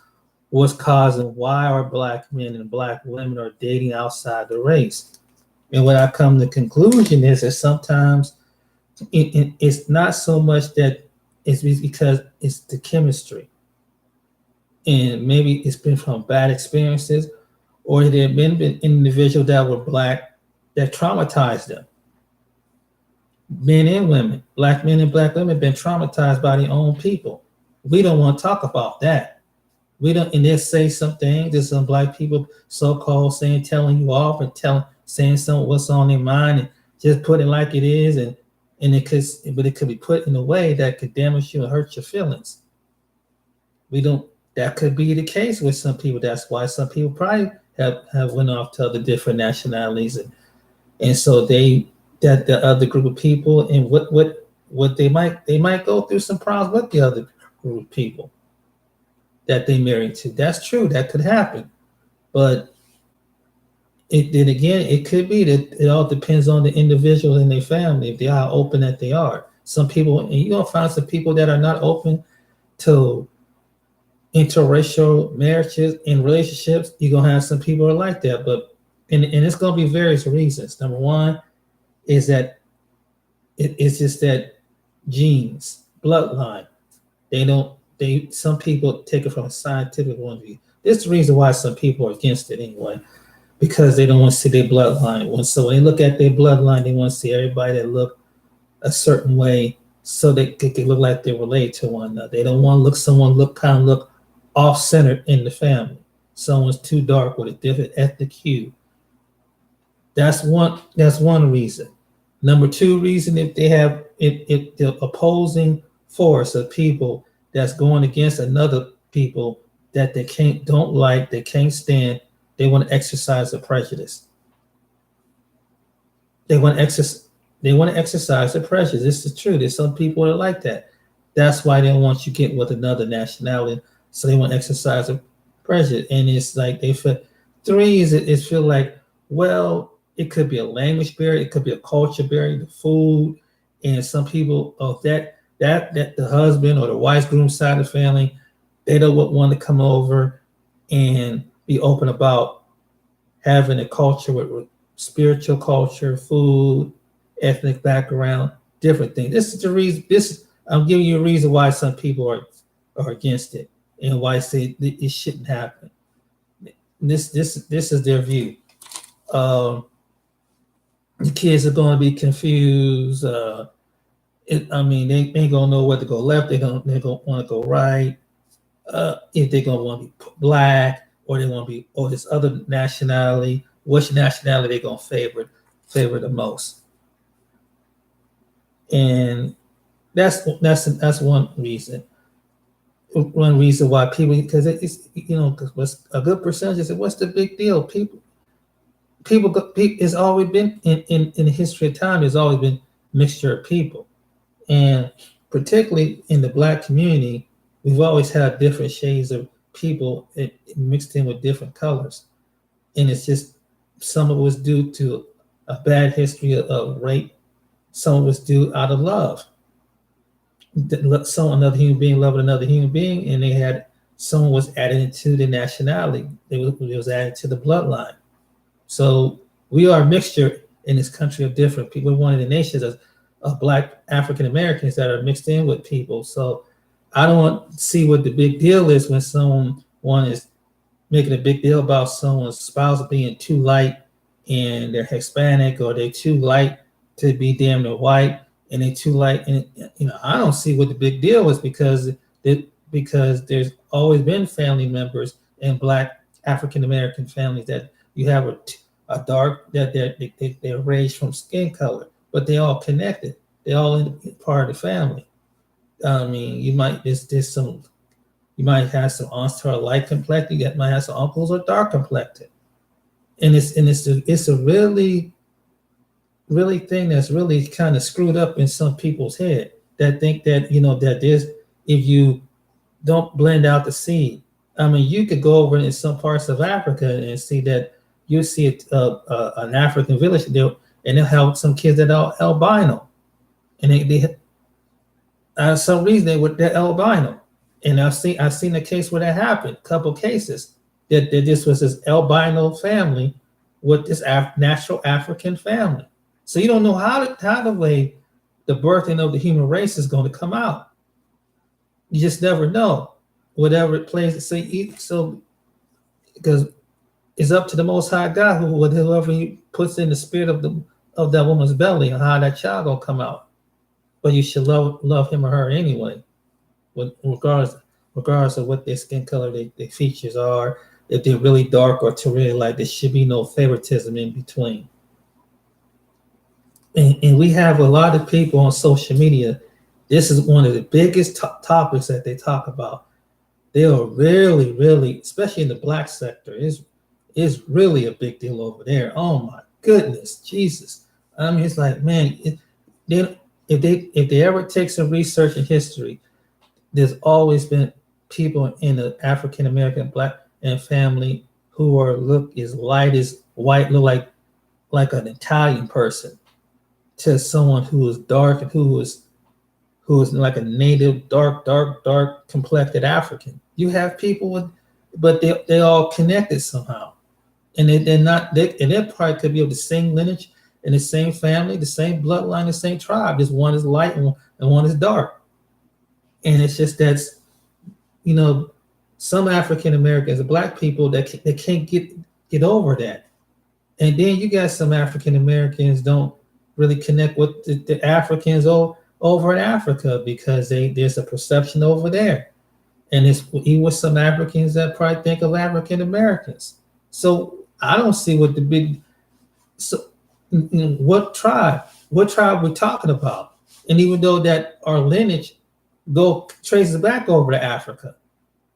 what's causing, why are black men and black women are dating outside the race? And what I come to the conclusion is that sometimes it's not so much that it's because it's the chemistry. And maybe it's been from bad experiences, or there have been individuals that were black that traumatized them. Men and women, black men and black women have been traumatized by their own people. We don't want to talk about that. We don't, and they say some things. There's some black people, so-called, telling you off and saying something what's on their mind, and just put it like it is, and it could be put in a way that could damage you and hurt your feelings. We don't. That could be the case with some people. That's why some people probably have went off to other different nationalities, and so that the other group of people, and what they might go through some problems with the other group of people that they married to. That's true. That could happen. But then again, it could be that it all depends on the individual and their family, if they are open that they are. Some people, and you're going to find some people that are not open to interracial marriages and relationships. You're going to have some people who are like that. But and it's going to be various reasons. Number one is that it's just that genes, bloodline. Some people take it from a scientific point of view. This is the reason why some people are against it anyway, because they don't want to see their bloodline. So when they look at their bloodline, they want to see everybody that look a certain way so they can look like they're related to one another. They don't want to look off-centered in the family. Someone's too dark with a different ethnic hue. That's one reason. Number two reason, if the opposing force of people that's going against another people that they don't like, they can't stand, they want to exercise a prejudice. They want to exercise they want to exercise their prejudice. This is true. There's some people that are like that. That's why they don't want you get with another nationality. So they want to exercise a prejudice. And it's like they feel three is feel like, well, it could be a language barrier, it could be a culture barrier, the food, and some people of that the husband or the wife's groom side of the family, they don't want to come over and be open about having a culture with spiritual culture, food, ethnic background, different things. This is the reason. I'm giving you a reason why some people are against it and why say it shouldn't happen. This is their view. Um, the kids are going to be confused. I mean, they ain't gonna know where to go left. They gonna want to go right. If they're gonna want to be black or they want to be or this other nationality, which nationality they gonna favor the most? And that's one reason. One reason why people, because it's because what's a good percentage is what's the big deal? People it's always been in the history of time. There's always been mixture of people, and particularly in the black community, we've always had different shades of people mixed in with different colors, and it's just some of it was due to a bad history of rape. Some of it was due out of love. Another human being loving another human being, and they had someone was added into the nationality. It was added to the bloodline. So we are a mixture in this country of different people. We're one of the nations of Black African Americans that are mixed in with people. So I don't see what the big deal is when someone is making a big deal about someone's spouse being too light and they're Hispanic, or they're too light to be damn near white, and they're too light. And I don't see what the big deal is because there's always been family members in Black African American families that you have a dark that they're raised from skin color, but they all connected. They all in part of the family. I mean, you might you might have some aunts who are light complected. You might have some uncles who are dark complected, and it's a really thing that's really kind of screwed up in some people's head that think that that there's if you don't blend out the seed. I mean, you could go over in some parts of Africa and see that you see an African village there, and they'll have some kids that are albino, and they some reason they're albino, and I've seen a case where that happened, a couple cases that this was this albino family with this natural African family. So you don't know how the way the birthing of the human race is going to come out. You just never know. Whatever it plays, so because it's up to the Most High God, whoever He puts in the spirit of that woman's belly, and how that child gonna come out. But you should love him or her anyway, regardless of what their skin color, their features are. If they're really dark or to really light, there should be no favoritism in between. And we have a lot of people on social media. This is one of the biggest topics that they talk about. They are really, really, especially in the Black sector, is really a big deal over there. Oh my goodness, Jesus! I mean, it's like, man, if they ever take some research in history, there's always been people in the African American Black and family who look as light as white, look like an Italian person, to someone who is dark and who is like a native dark complected African. You have people but they all connected somehow, and they're not. And they probably could be of the same lineage, in the same family, the same bloodline, the same tribe. Just one is light and one is dark. And it's just that's some African Americans, Black people that they can't get over that. And then you got some African Americans don't really connect with the Africans over in Africa because there's a perception over there. And it's even with some Africans that probably think of African Americans. So I don't see what the big. So what tribe? What tribe we're talking about? And even though that our lineage go traces back over to Africa,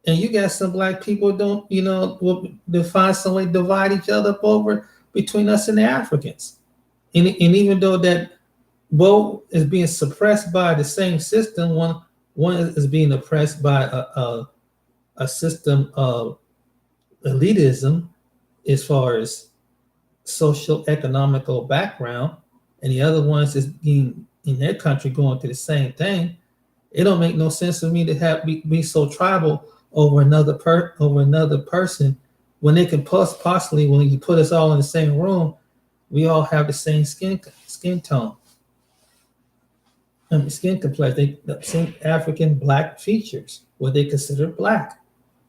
and you got some black people don't, will find some way to divide each other up over between us and the Africans. And even though that both is being suppressed by the same system, one is being oppressed by a system of elitism as far as social economical background, and the other ones is being in their country going through the same thing. It don't make no sense for me to be so tribal over another person when they can possibly, when you put us all in the same room, we all have the same skin tone. I mean, skin complexion, the same African black features, what they consider black.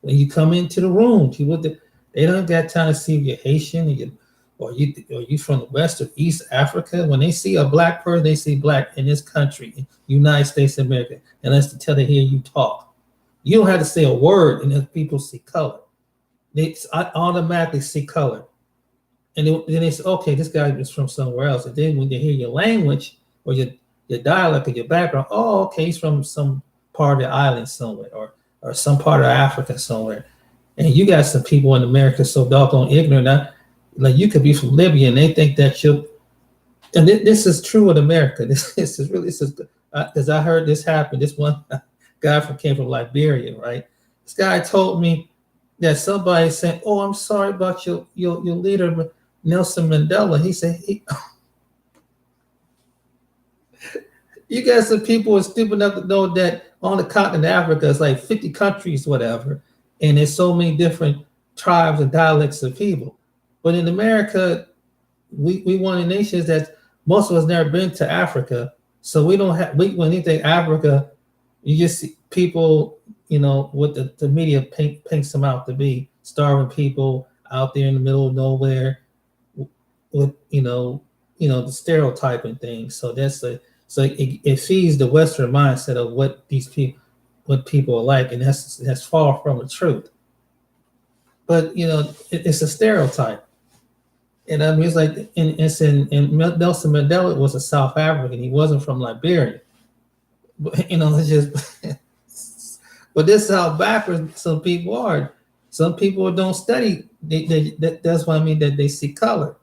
When you come into the room, people they don't got time to see if you're Haitian or you from the West or East Africa. When they see a black person, they see black in this country, United States of America, unless until they hear you talk. You don't have to say a word, and then people see color. They automatically see color, and then they say, "Okay, this guy is from somewhere else." And then when they hear your language or your dialect or your background, oh, okay, he's from some part of the island somewhere, or some part of Africa somewhere. And you got some people in America so doggone ignorant. Like you could be from Libya, and they think that you're. And this is true in America. This is because I heard this happen. This one guy came from Liberia, right? This guy told me that somebody said, "Oh, I'm sorry about your leader, Nelson Mandela." He said, "You got some people who are stupid enough to know that on the continent of Africa, it's like 50 countries, whatever, and there's so many different tribes and dialects of people. But in America, we one of the nations that most of us never been to Africa, so we don't have. When you think Africa, you just see people, what the media paints them out to be, starving people out there in the middle of nowhere, with the stereotyping thing. So it feeds the Western mindset of what people are like, and that's far from the truth. But it's a stereotype. And I mean, it's like, and Nelson Mandela was a South African. He wasn't from Liberia. But, it's just, but this is how backwards some people are. Some people don't study. That's what I mean, that they see color.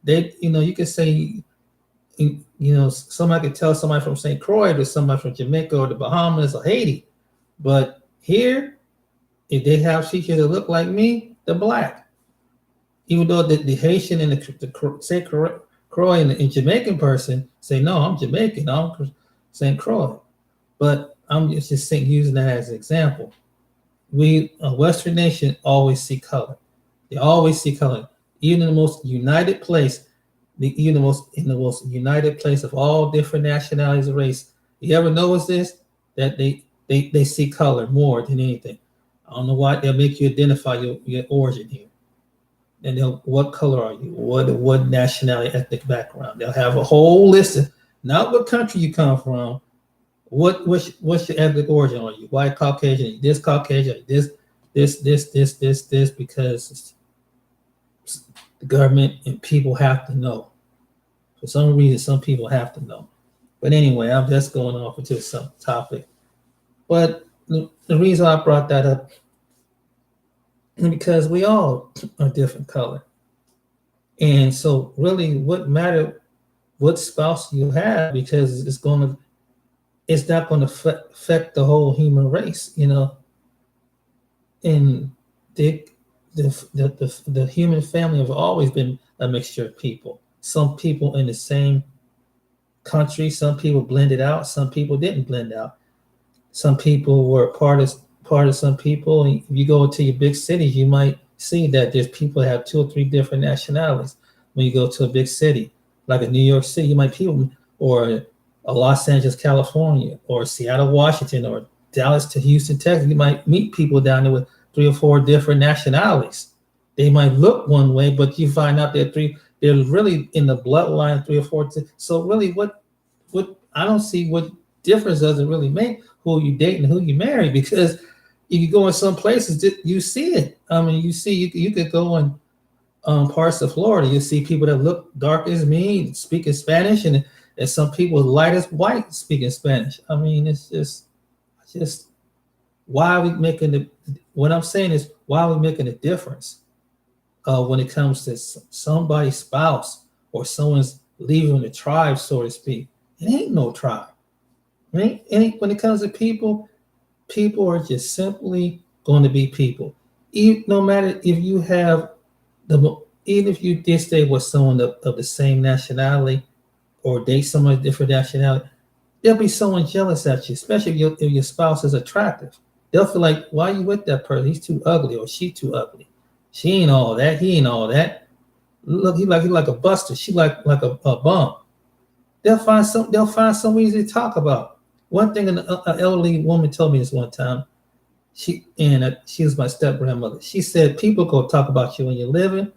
You can say, somebody could tell somebody from St. Croix or somebody from Jamaica or the Bahamas or Haiti. But here, if they have features that look like me, they're black. Even though the Haitian and the St. Croix and Jamaican person say, no, I'm Jamaican, I'm St. Croix. But I'm just using that as an example. We, a Western nation, always see color. They always see color. Even in the most united place, in the most united place of all different nationalities and race. You ever notice this? That they see color more than anything. I don't know why. They'll make you identify your origin here. And what color are you? What nationality, ethnic background? They'll have a whole list of, not what country you come from. What's your ethnic origin? Are you white, Caucasian? Are you this Caucasian? Are you this? Because the government and people have to know. For some reason, some people have to know. But anyway, I'm just going off into some topic. But the reason I brought that up is because we all are different color. And so really what matter what spouse you have, because it's not going to affect the whole human race, And the human family have always been a mixture of people. Some people in the same country, some people blended out, some people didn't blend out. Some people were part of some people. If you go to your big cities, you might see that there's people that have 2 or 3 different nationalities. When you go to a big city, like a New York City, you might people, or a Los Angeles, California, or Seattle, Washington, or Dallas to Houston, Texas, you might meet people down there with 3 or 4 different nationalities. They might look one way, but you find out they're really in the bloodline 3 or 4. So really, what I don't see what difference does it really make who you date and who you marry, because if you go in some places, you see it. I mean, you could go in parts of Florida, you see people that look dark as me speaking Spanish, and some people light as white speaking Spanish. I mean, it's just why are we making the? What I'm saying is, why are we making a difference when it comes to somebody's spouse or someone's leaving the tribe, so to speak? It ain't no tribe. When it comes to people, people are just simply going to be people. No matter if you have even if you did stay with someone of the same nationality or date someone of different nationality, there'll be someone jealous at you, especially if your spouse is attractive. They'll feel like, why are you with that person? He's too ugly or she too ugly. She ain't all that. He ain't all that. Look, he like a buster. She like a bum. They'll find some reason to talk about. One thing an elderly woman told me this one time. She was my step grandmother. She said people go talk about you when you're living,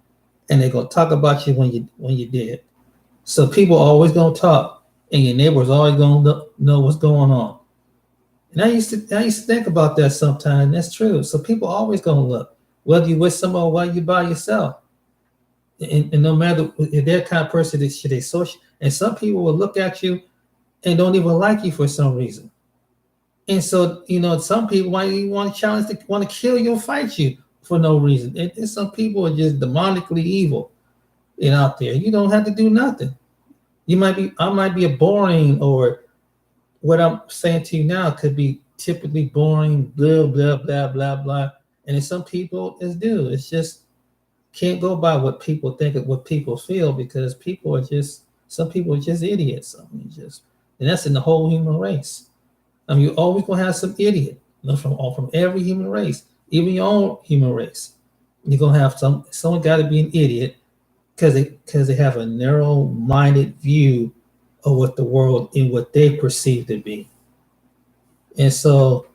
and they're gonna talk about you when you're dead. So people are always gonna talk, and your neighbors always gonna know what's going on. And I used to think about that sometimes. That's true. So people are always gonna look, whether you with someone or whether you by yourself. And no matter if they're the kind of person that should they social, and some people will look at you and don't even like you for some reason. And so, some people might even want to challenge, want to kill you or fight you for no reason. And some people are just demonically evil out there. You don't have to do nothing. I might be a boring, or what I'm saying to you now could be typically boring, blah, blah, blah, blah, blah. And then some people do. It's just can't go by what people think of what people feel, because some people are just idiots. And that's in the whole human race. I mean, you're always gonna have some idiot, from every human race, even your own human race. You're gonna have someone got to be an idiot because they have a narrow-minded view of what the world and what they perceive to be. And so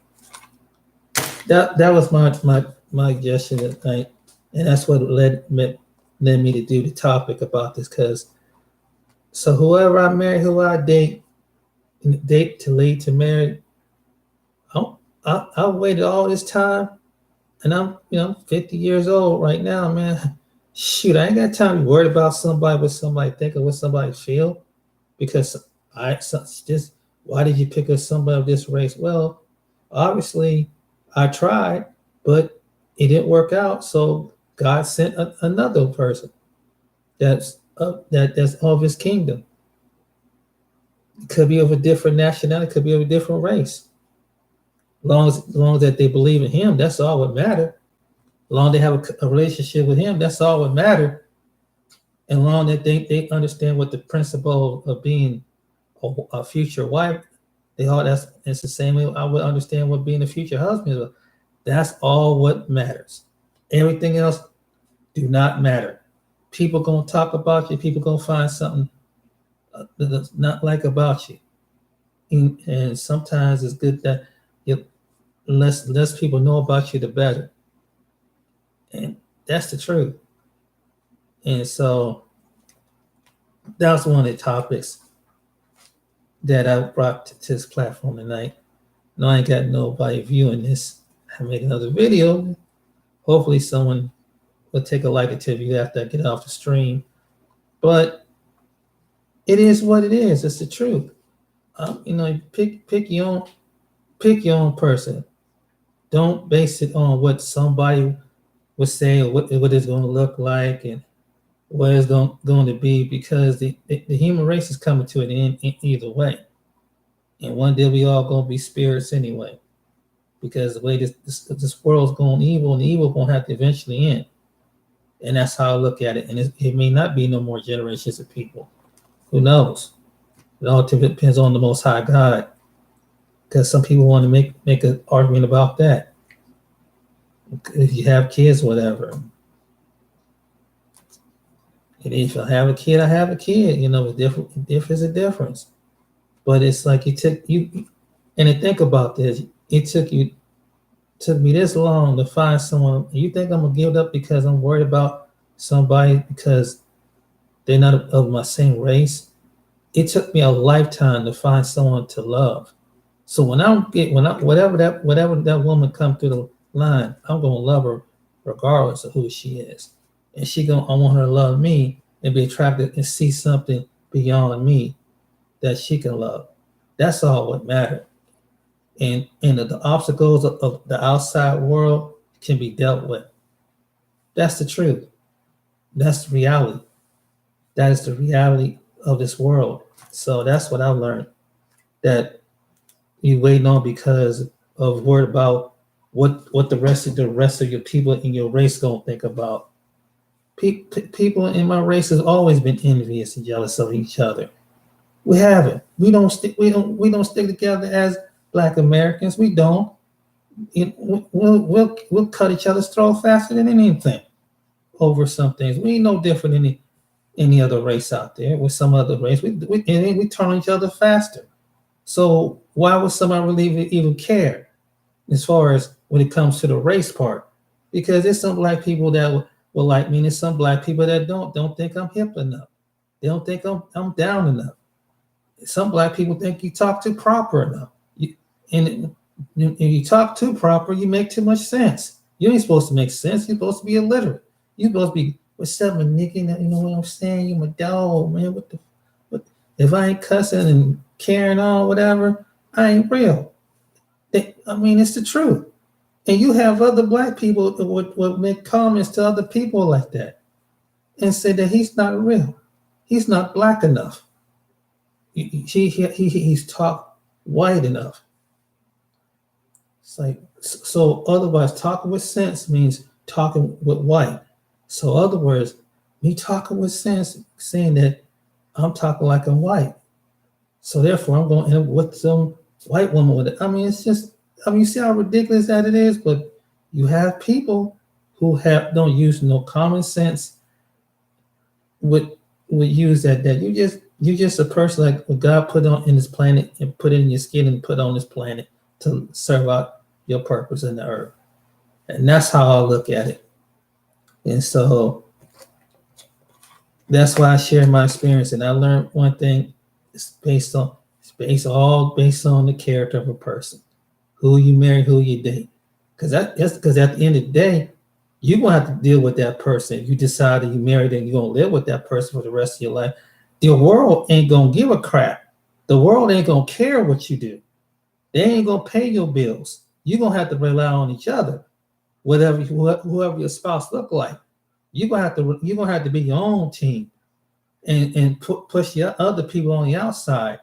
that was my suggestion that night, and that's what led me to do the topic about this. Because so whoever I marry, who I date to lead to marry, I waited all this time, and I'm 50 years old right now, man. Shoot, I ain't got time to be worried about what somebody think, or what somebody feel, because just why did you pick up somebody of this race? Well, obviously I tried, but it didn't work out. So God sent another person that's of His kingdom. It could be of a different nationality, could be of a different race. As long as that they believe in Him, that's all what matter. As long as they have a relationship with Him, that's all what matter. And as long as they understand what the principle of being a future wife, it's the same way I would understand what being a future husband is. That's all what matters. Everything else do not matter. People gonna talk about you. People gonna find something that's not like about you. And sometimes it's good that less people know about you, the better. And that's the truth. And so that was one of the topics that I brought to this platform tonight. No, I ain't got nobody viewing this. I make another video. Hopefully someone will take a like to view after I get off the stream. But it is what it is. It's the truth. Pick your own person. Don't base it on what somebody would say, or what it's going to look like, and what it's going to be, because the human race is coming to an end either way. And one day we all going to be spirits anyway, because the way this world's going evil, and the evil going to have to eventually end. And that's how I look at it. And it may not be no more generations of people. Who knows? It all depends on the Most High God, because some people want to make an argument about that. If you have kids, whatever. And if I have a kid, I have a kid. Difference a difference. But it's like and to think about this, it took me this long to find someone. You think I'm gonna give it up because I'm worried about somebody because they're not of my same race? It took me a lifetime to find someone to love. So whatever that woman come through the line, I'm gonna love her regardless of who she is. and I want her to love me and be attracted and see something beyond me that she can love. That's all what matters. And the obstacles of the outside world can be dealt with. That's the truth. That's the reality. That is the reality of this world. So that's what I've learned. That you waiting on because of worried about what the rest of your people in your race gonna think about. People in my race has always been envious and jealous of each other. We haven't. We don't stick together as Black Americans. We don't. We'll cut each other's throat faster than anything over some things. We ain't no different than any other race out there. With some other race, we turn on each other faster. So why would somebody really even care as far as when it comes to the race part? Because there's some Black people that will like me, and there's some Black people that don't think I'm hip enough. They don't think I'm down enough. Some Black people think you talk too proper enough. And you talk too proper, you make too much sense. You ain't supposed to make sense. You're supposed to be illiterate. You're supposed to be, what's up, my nigga? You know what I'm saying? You my dog, man. What? If I ain't cussing and carrying on, whatever, I ain't real. It's the truth. And you have other Black people that would make comments to other people like that and say that he's not real. He's not Black enough. He's taught white enough. It's like, so otherwise, talking with sense means talking with white. So other words, me talking with sense, saying that I'm talking like I'm white. So therefore, I'm going to end up with some white woman with it. It's just, you see how ridiculous that it is. But you have people who don't use no common sense. Would use that you're just a person like what God put on in this planet and put it in your skin and put on this planet to serve out your purpose in the earth. And that's how I look at it. And so that's why I share my experience. And I learned one thing, it's based on the character of a person. Who you marry, who you date. Because at the end of the day, you're gonna have to deal with that person. You decide that you married and you're gonna live with that person for the rest of your life. The world ain't gonna give a crap. The world ain't gonna care what you do. They ain't gonna pay your bills. You're gonna have to rely on each other. Whoever your spouse look like, you're gonna have to be your own team and push your other people on the outside.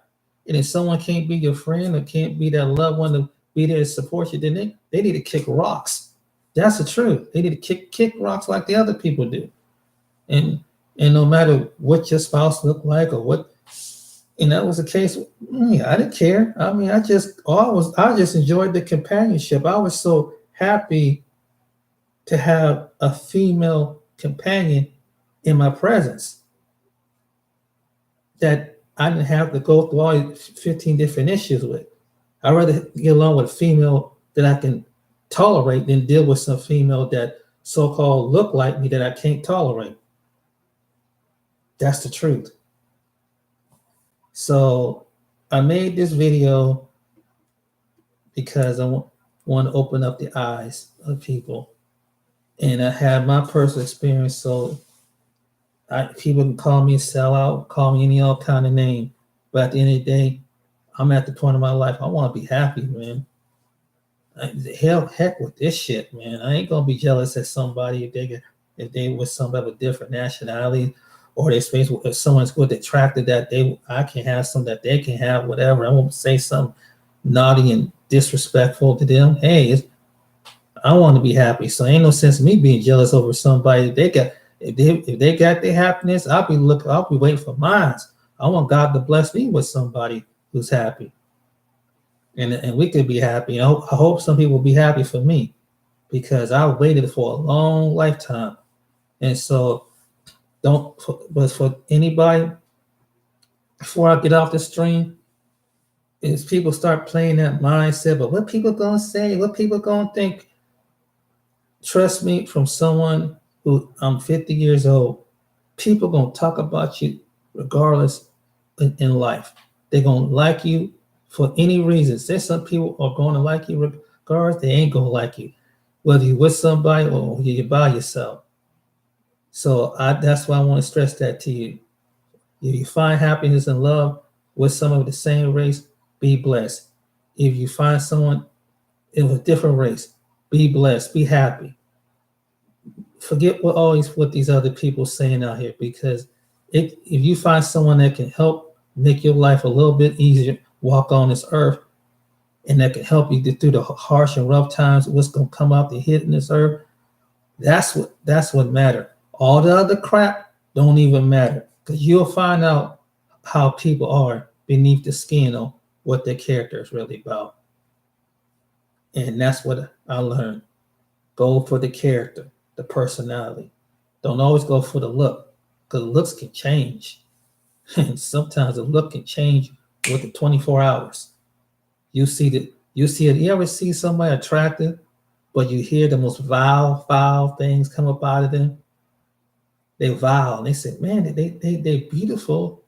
And if someone can't be your friend or can't be that loved one to be there to support you, then they need to kick rocks. That's the truth. They need to kick rocks like the other people do. And no matter what your spouse looked like or what, and that was the case. I didn't care. I just enjoyed the companionship. I was so happy to have a female companion in my presence that I didn't have to go through all 15 different issues with. I'd rather get along with a female that I can tolerate than deal with some female that so-called look like me that I can't tolerate. That's the truth. So I made this video because I want to open up the eyes of people. And I had my personal experience, so people can call me a sellout, call me any old kind of name. But at the end of the day, I'm at the point of my life, I want to be happy, man. Heck with this shit, man. I ain't gonna be jealous at somebody if they with somebody with different nationality, or they space if someone's good attracted that I can have some that they can have, whatever. I won't say something naughty and disrespectful to them. Hey, I want to be happy, so ain't no sense in me being jealous over somebody. If they got their happiness, I'll be waiting for mine. I want God to bless me with somebody who's happy. And we could be happy. I hope some people will be happy for me because I waited for a long lifetime. And so but for anybody, before I get off the stream, is people start playing that mindset, but what people gonna say, what people gonna think? Trust me, from someone who I'm 50 years old, people gonna talk about you regardless in life. They're gonna like you for any reason. Say some people are going to like you regardless, they ain't going to like you. Whether you're with somebody or you're by yourself. So that's why I want to stress that to you. If you find happiness and love with someone of the same race, be blessed. If you find someone of a different race, be blessed, be happy. Forget what these other people saying out here, because if you find someone that can help make your life a little bit easier, walk on this earth, and that can help you get through the harsh and rough times, what's going to come out the hit in this earth, that's what matter. All the other crap don't even matter, because you'll find out how people are beneath the skin on what their character is really about. And that's what I learned. Go for the character, the personality. Don't always go for the look, because looks can change. And sometimes the look can change within 24 hours. You ever see somebody attractive, but you hear the most foul things come up out of them? They vile, and they say, man, they beautiful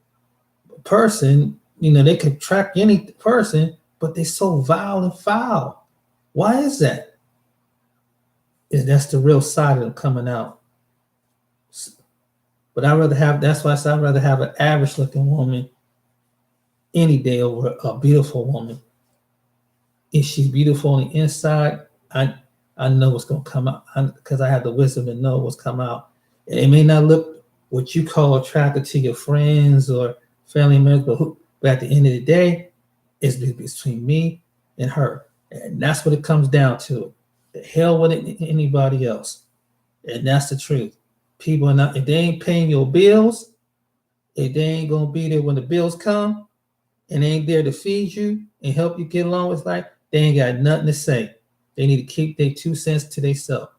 person. They could attract any person, but they're so vile and foul. Why is that? That's the real side of them coming out. But that's why I'd rather have an average looking woman any day over a beautiful woman. If she's beautiful on the inside, I know what's going to come out, because I have the wisdom to know what's come out. And it may not look what you call attractive to your friends or family members, but at the end of the day, it's between me and her. And that's what it comes down to. The hell with anybody else. And that's the truth. People are not, if they ain't paying your bills, if they ain't going to be there when the bills come, and they ain't there to feed you and help you get along with life, they ain't got nothing to say. They need to keep their 2 cents to themselves.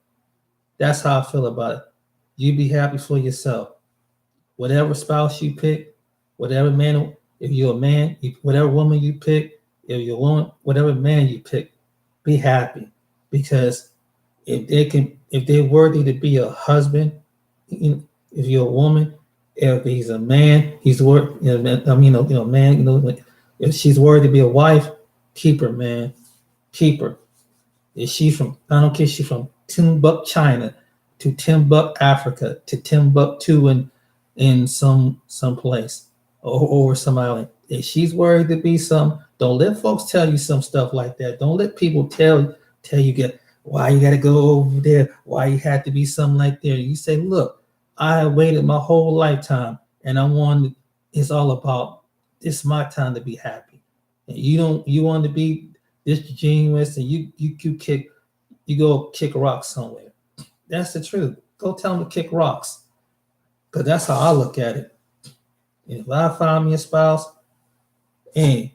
That's how I feel about it. You be happy for yourself. Whatever spouse you pick, whatever man, if you're a man, whatever woman you pick, if you're a woman, whatever man you pick, be happy. Because if they're worthy to be a husband, if you're a woman, if he's a man, he's worth. Man. If she's worthy to be a wife, keep her, man. Keep her. If she's from, I don't care if she's from Timbuktu, China, to Timbuktu, Africa, to Timbuktu in some place or some island. If she's worthy to be some, don't let folks tell you some stuff like that. Don't let people tell you why you got to go over there, why you had to be something like that. You say, look, I waited my whole lifetime, and it's all about, it's my time to be happy. And you want to be disingenuous, and you go kick rocks somewhere. That's the truth. Go tell them to kick rocks, because that's how I look at it. And if I find me a spouse, hey,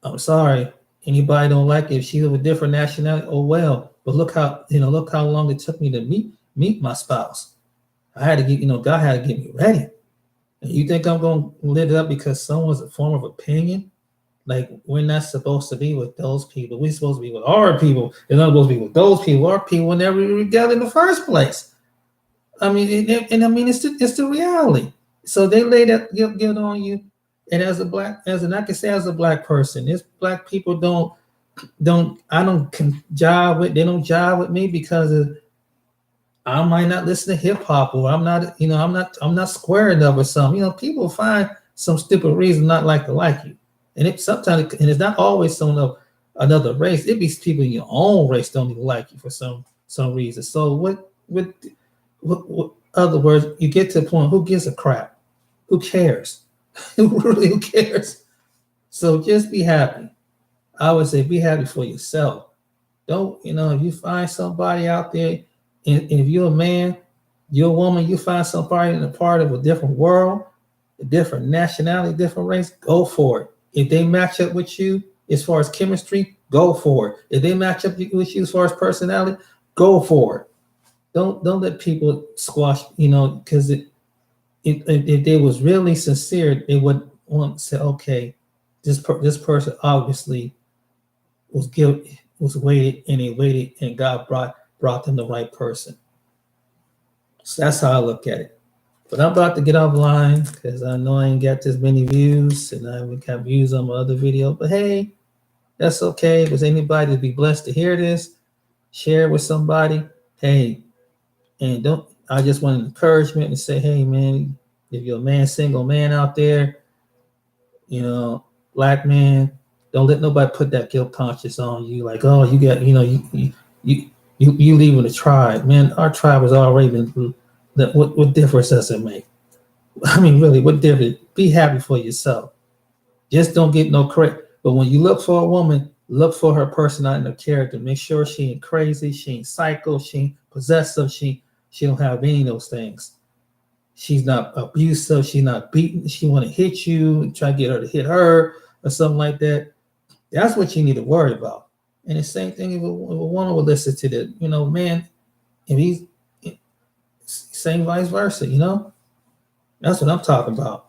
I'm sorry, anybody don't like it. If she's of a different nationality, oh well. But look how long it took me to meet my spouse. I had to get, God had to get me ready. And you think I'm going to live it up because someone's a form of opinion? Like, we're not supposed to be with those people. We're supposed to be with our people. We're not supposed to be with those people. Our people never got in the first place. I mean, it's the reality. So they lay that guilt on you. And I can say as a black person, there's black people they don't jive with me because I might not listen to hip hop, or I'm not square enough or something. People find some stupid reason not to like you. And it's not always someone of another race. It be people in your own race don't even like you for some reason. So what other words, you get to the point, who gives a crap? Who cares? Who cares? So just be happy. I would say be happy for yourself. Don't, if you find somebody out there, and if you're a man, you're a woman, you find somebody in a part of a different world, a different nationality, different race, go for it. If they match up with you as far as chemistry, go for it. If they match up with you as far as personality, go for it. Don't let people squash, because if they was really sincere, they would want to say, okay, this person obviously was waited, and they waited, and God brought them the right person. So that's how I look at it. But I'm about to get offline because I know I ain't got this many views, and I haven't got views on my other video. But hey, that's okay. If there's anybody to be blessed to hear this, share it with somebody. Hey, and I just want encouragement and say, hey man, if you're a man, single man out there, you know, black man, don't let nobody put that guilt conscience on you. Like, oh, you got, you leaving the tribe, man. Our tribe has already been. What difference does it make? I mean, really, what difference? Be happy for yourself. Just don't get no credit. But when you look for a woman, look for her personality and her character. Make sure she ain't crazy, she ain't psycho, she ain't possessive, she don't have any of those things. She's not abusive, she's not beaten, she want to hit you, try to get her to hit her or something like that. That's what you need to worry about. And the same thing if a woman will listen to the, man, if he's same vice versa, That's what I'm talking about.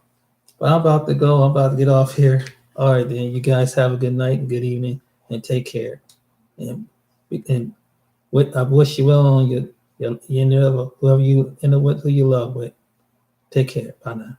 But I'm about to go. I'm about to get off here. All right, then. You guys have a good night and good evening, and take care. And I wish you well on your whoever you with, who you love with. Take care. Bye now.